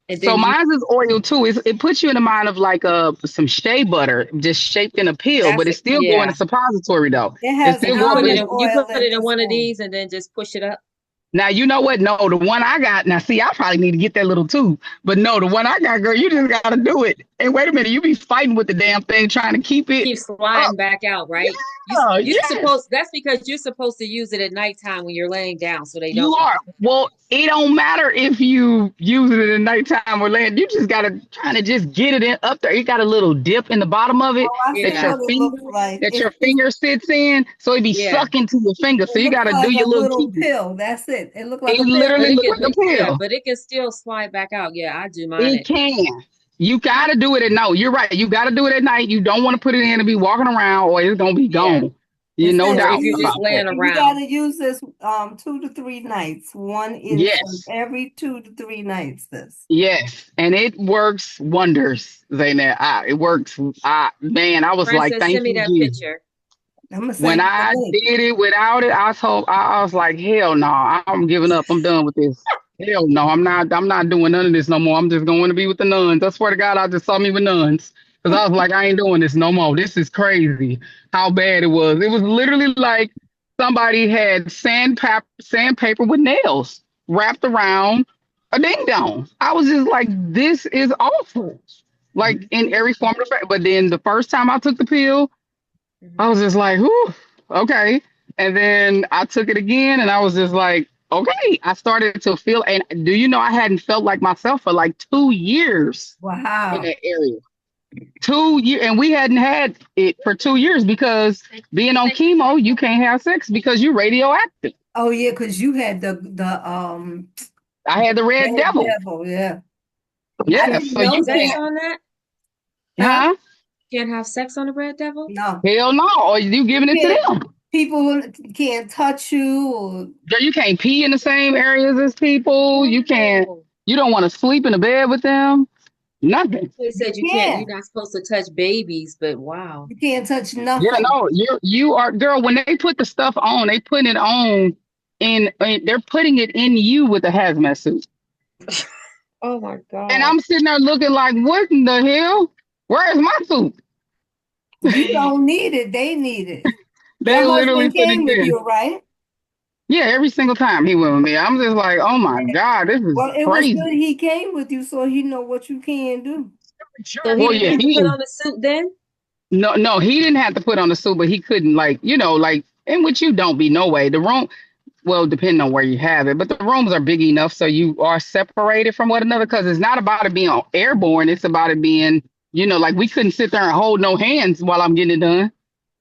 And So then you mine is oil too. It puts you in the mind of like some shea butter, just shaped in a pill, but that's it's it. still going to Yeah. suppository though. it It's has still And you going, put but it it's in almond you oil put in it in this one of one. these and then just push it up. now you know what? No, the one I got. Now see, I probably need to get that little too. But no, the one I got, girl, you just gotta do it. And wait a minute, you be fighting with the damn thing, trying to keep it Keep up. sliding back out, right? Yeah, You yes. supposed that's because you're supposed to use it at nighttime when you're laying down so they You don't. are. Well, it don't matter if you use it at nighttime or land. You just gotta trying to just get it in up there. It got a little dip in the bottom of it Oh, I see Yeah. what it looks like. that your finger sits in, so it be Yeah. sucking to your finger. So It you looks gotta do like a your little little kiki. pill. That's it. It looks like It a But literally pill. it look can like a pill. but it can still slide back out. Yeah, I do mine It at can. You gotta do it at night. You're right. You gotta do it at night. You don't want to put it in and be walking around, or it's gonna be yeah. gone. It You no says Or doubt if you're just about that. laying you around. got to use this 2 to 3 nights. One insert Yes. every 2 to 3 nights. This. Yes, and it works wonders, Zaynab. It works. Man, I was like, Princess, send thank me you, that Jesus. picture. I'm gonna When send you the I link. did it without it, I was like, hell no, I'm giving up. I'm done with this. Hell no, I'm not doing none of this no more. I'm just going to be with the nuns. I swear to God, I just saw me with nuns. Because I was like, I ain't doing this no more. This is crazy how bad it was. It was literally like somebody had sandpaper with nails wrapped around a ding dong. I was just like, this is awful. Like in every form of fact. But then the first time I took the pill, I Mhm. was just like, whew, okay. And then I took it again and I was just like, okay. I started to feel, and do you know, I hadn't felt like myself for like 2 years in Wow. that area. 2 years. And we hadn't had it for 2 years because being on chemo, you can't have sex because you're radioactive. Oh yeah, because you had the I had the red red devil. devil. Yeah, You I Yeah. can't didn't So have know you sex can't, that. on that? Huh? huh? You can't have sex on the red devil? No, Hell no. Or you you giving it to can't. them. People can't touch you. Or Girl, you can't pee in the same areas as people. Oh. You don't want to sleep in a bed with them. Nothing. They you said you're can't. not supposed to touch babies, but wow. You can't touch Yeah, nothing. no, you are girl. When they put the stuff on, they putting it on they're putting it in you with a hazmat suit. Oh my And God. I'm sitting there looking like, what in the hell? Where's my suit? You don't need it. They need it. They Your literally husband put it came with in. you, right? Yeah, every single time he went with me. I'm just like, oh my God, this is Well, it was good crazy. he came with you so he know what you can do. So he Well, didn't yeah, have to put he on a suit then? no, he didn't have to put on the suit, but he couldn't like, and which you don't be no way. The room, well, depending on where you have it, but the rooms are big enough so you are separated from one another because it's not about it being airborne. It's about it being, like we couldn't sit there and hold no hands while I'm getting it done.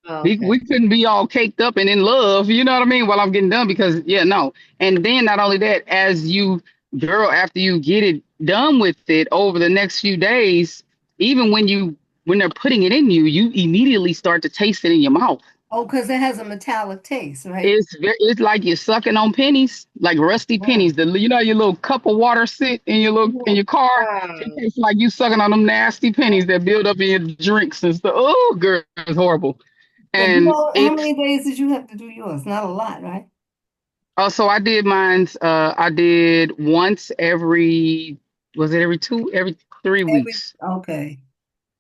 Oh, We okay. couldn't be all caked up and in love, you know what I mean, while I'm getting done because, yeah, no. And then not only that, girl, after you get it done with it over the next few days, even when they're putting it in you, you immediately start to taste it in your mouth. Oh, because it has a metallic taste, right? It's like you're sucking on pennies, like rusty Oh. pennies. Your little cup of water sit in Mhm. your car. It Wow. tastes like you sucking on them nasty pennies that build up in your drinks and stuff. Oh, girl, it's horrible. So you And know how it's many days did you have to do yours? Not a lot, right? so I did mine's. I did once every was it every 3 weeks? Okay.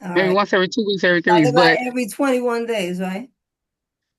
All Maybe right. once every 2 weeks, every 3 weeks. Like about But every 21 days, right?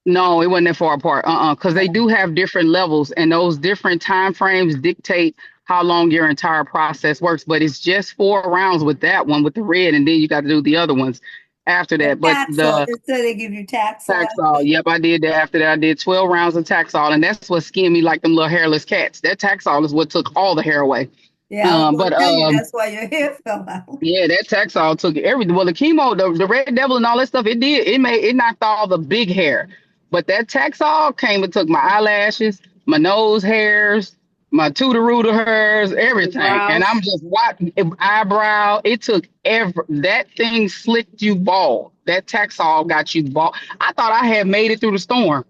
no, it wasn't that far apart. Because they Oh. do have different levels, and those different time frames dictate how long your entire process works. But it's just 4 rounds with that one with the red, and then you got to do the other ones after And that. But Taxol, the instead they give you Taxol Taxol, after. yep, I did that. After that, I did 12 rounds of Taxol, and that's what skinned me like them little hairless cats. That Taxol is what took all the hair away. Yeah, I was Um, gonna but tell you um, that's why your hair fell out. yeah, that Taxol took everything. Well, the chemo, the Red Devil, and all that stuff, it knocked all the big hair. But that Taxol came and took my eyelashes, my nose hairs, my tutor rooter hairs, Your everything. And I'm brows. just watching eyebrow. It took that thing slicked you bald. That Taxol got you bald. I thought I had made it through the storm.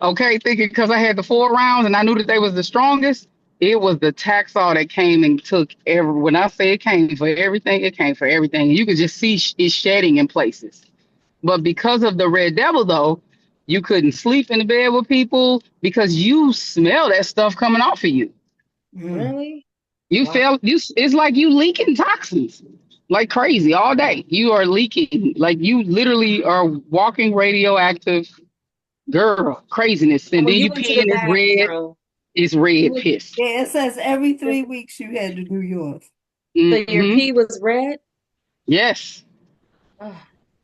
Okay, thinking because I had the 4 rounds and I knew that they was the strongest, it was the Taxol that came and took every. When I say it came for everything, it came for everything. You could just see it shedding in places. But because of the Red Devil, though, you couldn't sleep in the bed with people because you smell that stuff coming off of you. Mm. Really? You Wow. felt you. It's like you leaking toxins like crazy all day. You are leaking like you literally are walking radioactive. Girl, craziness. And And when then you you went to pee the and bathroom, it's you red would, piss. Yeah, it says every 3 weeks you had to do yours. so your Hmm. pee was red? Yes. Oh,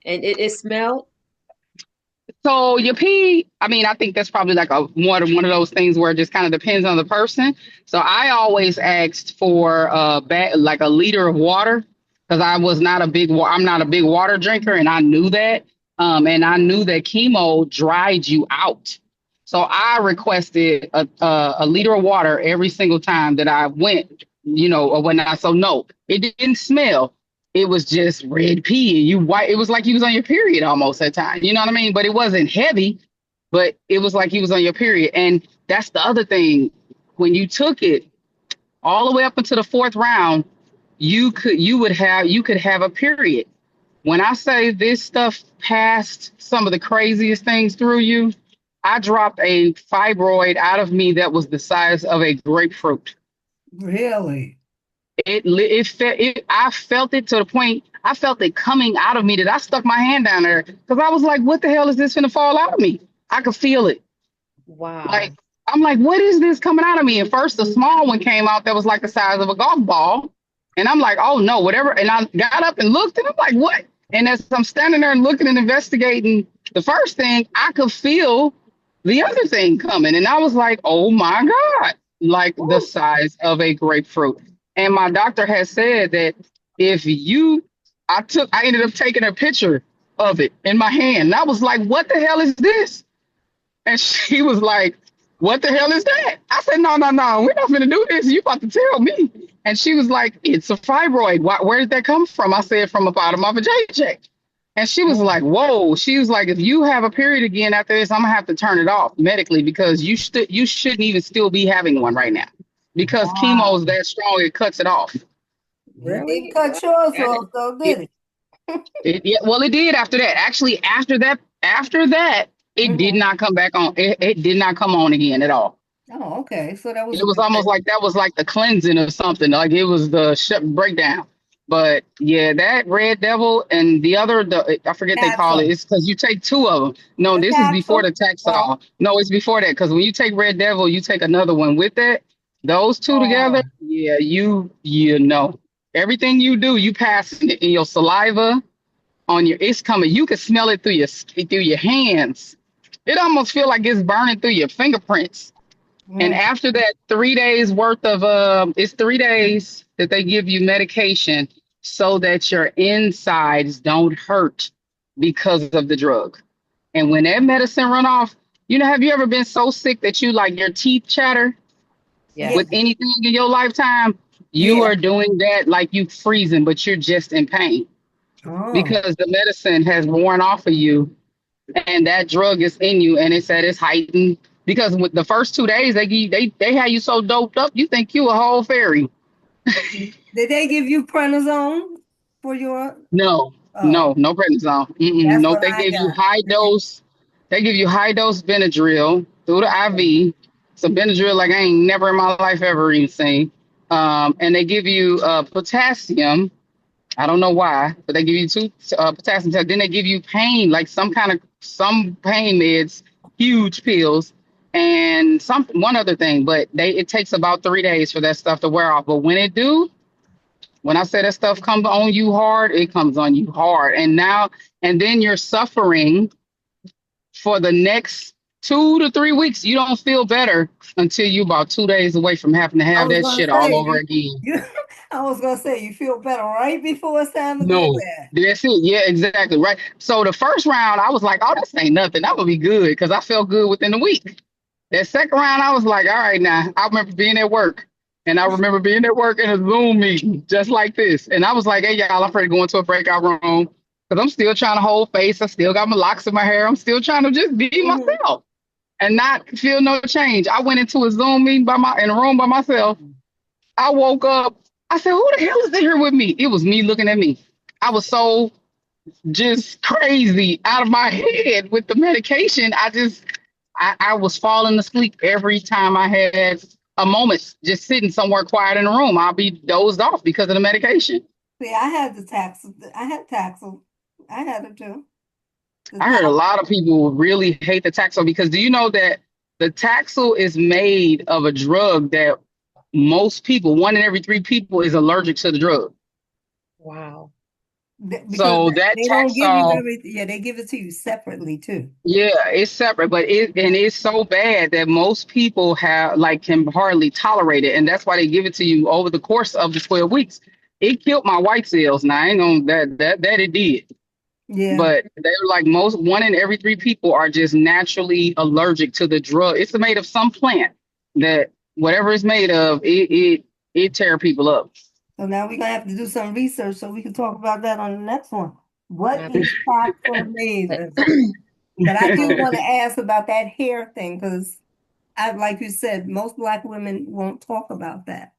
and it smelled? So your pee, I mean, I think that's probably like one of those things where it just kind of depends on the person. So I always asked for like a liter of water because I'm not a big water drinker, and I knew that. And I knew that chemo dried you out. So I requested a liter of water every single time that I went, or when I, so no, it didn't smell. It was just red pee. You white. It was like you was on your period almost at times. You know what I mean? But it wasn't heavy. But it was like you was on your period. And that's the other thing. When you took it all the way up into the fourth round, you could have a period. When I say this stuff passed some of the craziest things through you, I dropped a fibroid out of me that was the size of a grapefruit. Really? I felt it to the point I felt it coming out of me that I stuck my hand down there because I was like, what the hell is this gonna fall out of me? I could feel it. Like, Wow. I'm like, what is this coming out of me? And first, the small one came out that was like the size of a golf ball. And I'm like, oh no, whatever. And I got up and looked, and I'm like, what? And as I'm standing there and looking and investigating the first thing, I could feel the other thing coming. And I was like, oh my God, like the Woo. size of a grapefruit. And my doctor has said that if you, I ended up taking a picture of it in my hand. And I was like, what the hell is this? And she was like, what the hell is that? I said, no, no, no, we're not going to do this. You about to tell me. And she was like, it's a fibroid. Where did that come from? I said, from the bottom of a JJ. And she was Oh. like, whoa. She was like, if you have a period again after this, I'm going to have to turn it off medically because you shouldn't even still be having one right now because chemo Wow. is that strong, it cuts it off. It didn't Really? Wow. cut yours I off didn't. though, It, did it? yeah, well, it did after that. Actually, after that, it did Hmm. not come back on. It did not come on again at all. Oh, okay. So that was It a was good almost thing. like that was like the cleansing or something. Like it was the breakdown. But yeah, that Red Devil and I forget they call it. Taxol. It's because you take two of them. No, The this is before Taxol? the Oh, Taxol. No, it's before that. Because when you take Red Devil, you take another one with that. Those two together, oh. yeah, you know everything you do, you pass it in your saliva on your. It's coming. You can smell it through your hands. It almost feel like it's burning through your fingerprints. And Mm. after that, 3 days worth of it's 3 days that they give you medication so that your insides don't hurt because of the drug. And when that medicine run off, have you ever been so sick that you like your teeth chatter Yeah, with Yes. anything in your lifetime? You yeah. are doing that like you freezing, but you're just in pain Oh, because the medicine has worn off of you and that drug is in you, and it said it's heightened because with the first 2 days they had you so doped up you think you a whole fairy. Did they give you prednisone for your? No, Oh, no prednisone. Mm-mm. that's No, what they I give you got. high dose. They give you high dose Benadryl through the Okay. IV. Some Benadryl like I ain't never in my life ever even seen. And they give you potassium. I don't know why, but they give you two potassium. Then they give you pain, like some pain meds, huge pills, and some one other thing. But it takes about 3 days for that stuff to wear off. But when it do, when I say that stuff comes on you hard, it comes on you hard. And then you're suffering for the next 2 to 3 weeks. You don't feel better until you about 2 days away from having to I have was that gonna shit all say over again. you I was gonna say you feel better right before it's time to go No, there. that's it. Yeah, exactly. Right. So the first round, I was like, oh, this ain't nothing. That would be good because I felt good within a week. That second round, I was like, all right, now. I remember being at work. And I remember being at work in a Zoom meeting just like this. And I was like, hey, y'all, I'm ready to go into a breakout room because I'm still trying to hold face. I still got my locks in my hair. I'm still trying to just be Hmm. myself and not feel no change. I went into a Zoom meeting in a room by myself. I woke up. I said, who the hell is in here with me? It was me looking at me. I was so just crazy out of my head with the medication. I was falling asleep every time I had a moment just sitting somewhere quiet in the room. I'll be dozed off because of the medication. See, I had the tax. I had Taxel. I had it too. The I heard a tax. lot of people really hate the Taxol because do you know that the Taxol is made of a drug that most people, 1 in every 3 people, is allergic to the drug. Wow. Because So that they don't give you Taxol, everything. Yeah, they give it to you separately too. yeah, it's separate, but it's so bad that most people have like can hardly tolerate it, and that's why they give it to you over the course of the 12 weeks. It killed my white cells. Now I ain't gonna that it did, Yeah. but they're like most 1 in every 3 people are just naturally allergic to the drug. It's made of some plant that whatever it's made of, it tear people up. So now we're gonna have to do some research so we can talk about that on the next one. What is Taxel made But, of? But I do um, want to ask about that hair thing because like you said, most Black women won't talk about that.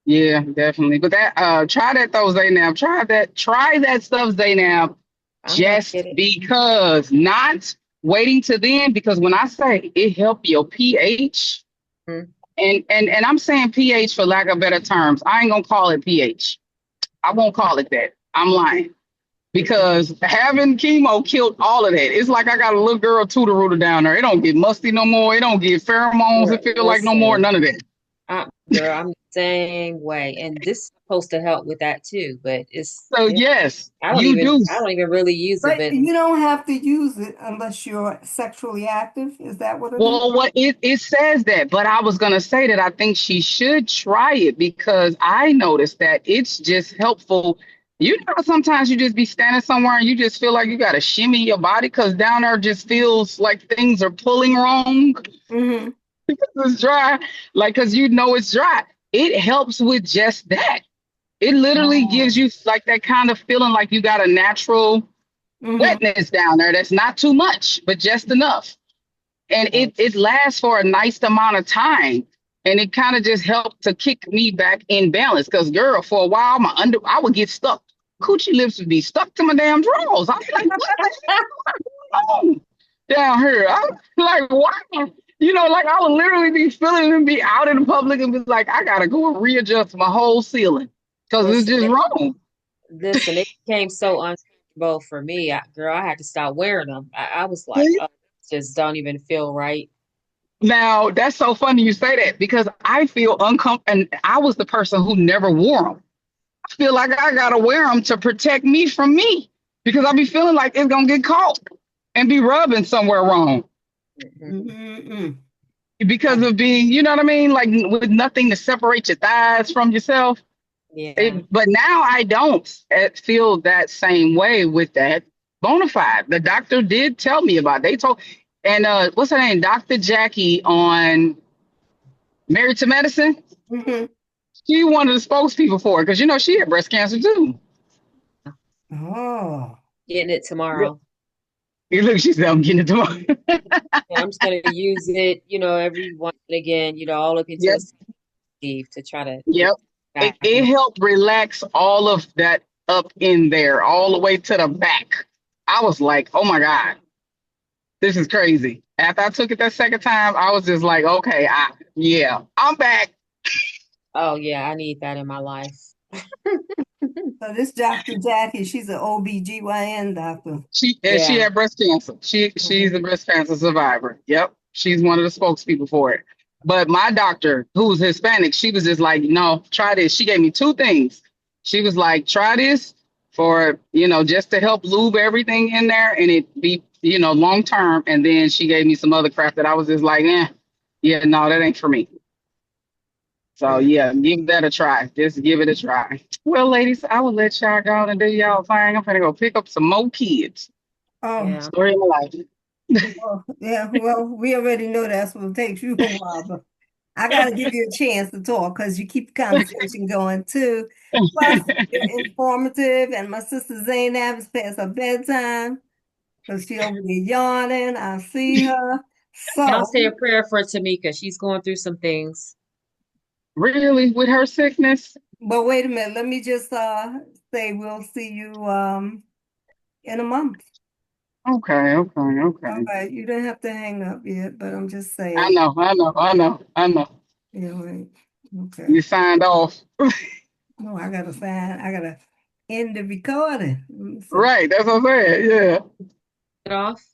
Yeah, definitely. But that try that those Zaynab. Try that stuff Zaynab I'm gonna just get it. because not waiting to then because when I say it help your pH Mm. and I'm saying pH for lack of better terms, I ain't gonna call it pH. I won't call it that. I'm lying. Because having chemo killed all of that. It's like I got a little girl tutor rooter down there. It don't get musty no more. It don't get pheromones. It feel like no more. Listen, None of that. girl, I'm the same way, and this is supposed to help with that too. But So yes, I don't even really use it. But But you don't have to use it unless you're sexually active. Is that what it is? well, what it says that, but I was gonna say that I think she should try it because I noticed that it's just helpful. You know, sometimes you just be standing somewhere and you just feel like you gotta shimmy your body because down there just feels like things are pulling wrong. Hmm. It's dry, like because you know it's dry. It helps with just that. It literally gives Oh. you like that kind of feeling like you got a natural Hmm. wetness down there that's not too much, but just enough. And it lasts for a nice amount of time. And it kind of just helped to kick me back in balance. Because girl, for a while, I would get stuck. Coochie lips would be stuck to my damn drawers. I'm like, what the hell is going on down here? I'm like, why? You know, like I would literally be feeling and be out in the public and be like, I gotta go and readjust my whole ceiling because it's listen, just wrong. it became so uncomfortable for me. Girl, I had to stop wearing them. I was like, See? oh, just don't even feel right. Now that's so funny you say that because I feel uncomfortable, and I was the person who never wore them. I feel like I gotta wear them to protect me from me because I be feeling like it's gonna get caught and be rubbing somewhere wrong Mhm. Mm-mm. because of being, you know what I mean, like with nothing to separate your thighs from yourself. Yeah. But now I don't feel that same way with that bona fide. The doctor did tell me about it. They told, and what's her name, Dr. Jackie on Married to Medicine. Hmm. She one of the spokespeople for it because you know she had breast cancer too. Oh. Getting it tomorrow. You look, she said, I'm getting it tomorrow. Yeah, I'm just gonna use it, every once and again, all up into a Yep, sleeve to try to get yep. back. It helped relax all of that up in there, all the way to the back. I was like, oh my God, this is crazy. After I took it that second time, I was just like, okay, yeah, I'm back. Oh yeah, I need that in my life. So this Dr. Jackie, she's an OBGYN doctor. She Yeah. had breast cancer. She's a Mhm. breast cancer survivor. Yep. She's one of the spokespeople for it. But my doctor, who's Hispanic, she was just like, no, try this. She gave me two things. She was like, try this for, just to help lube everything in there and it be, long term. And then she gave me some other crap that I was just like, yeah, no, that ain't for me. So Yeah. yeah, give that a try. Just give it a try. Well, ladies, I will let y'all go and do y'all thing. I'm gonna go pick up some more kids. Oh, Yeah. Story of my life. well, yeah. Well, we already know that's what takes you a while, but I got to give you a chance to talk because you keep the conversation going too. Plus, you're informative, and my sister Zainab is past her bedtime because she over there yawning. I see her. Y'all So, say a prayer for Tamika. She's going through some things. Really, with her sickness? but wait a minute. Let me just say we'll see you in a month. Okay, okay, All okay. right, you don't have to hang up yet, but I'm just I saying. know, I know, I know, I know. Yeah, right. Okay. You signed off. No, I gotta sign. I gotta end the recording. Let me see. Right, that's what I'm saying. Yeah. Get off.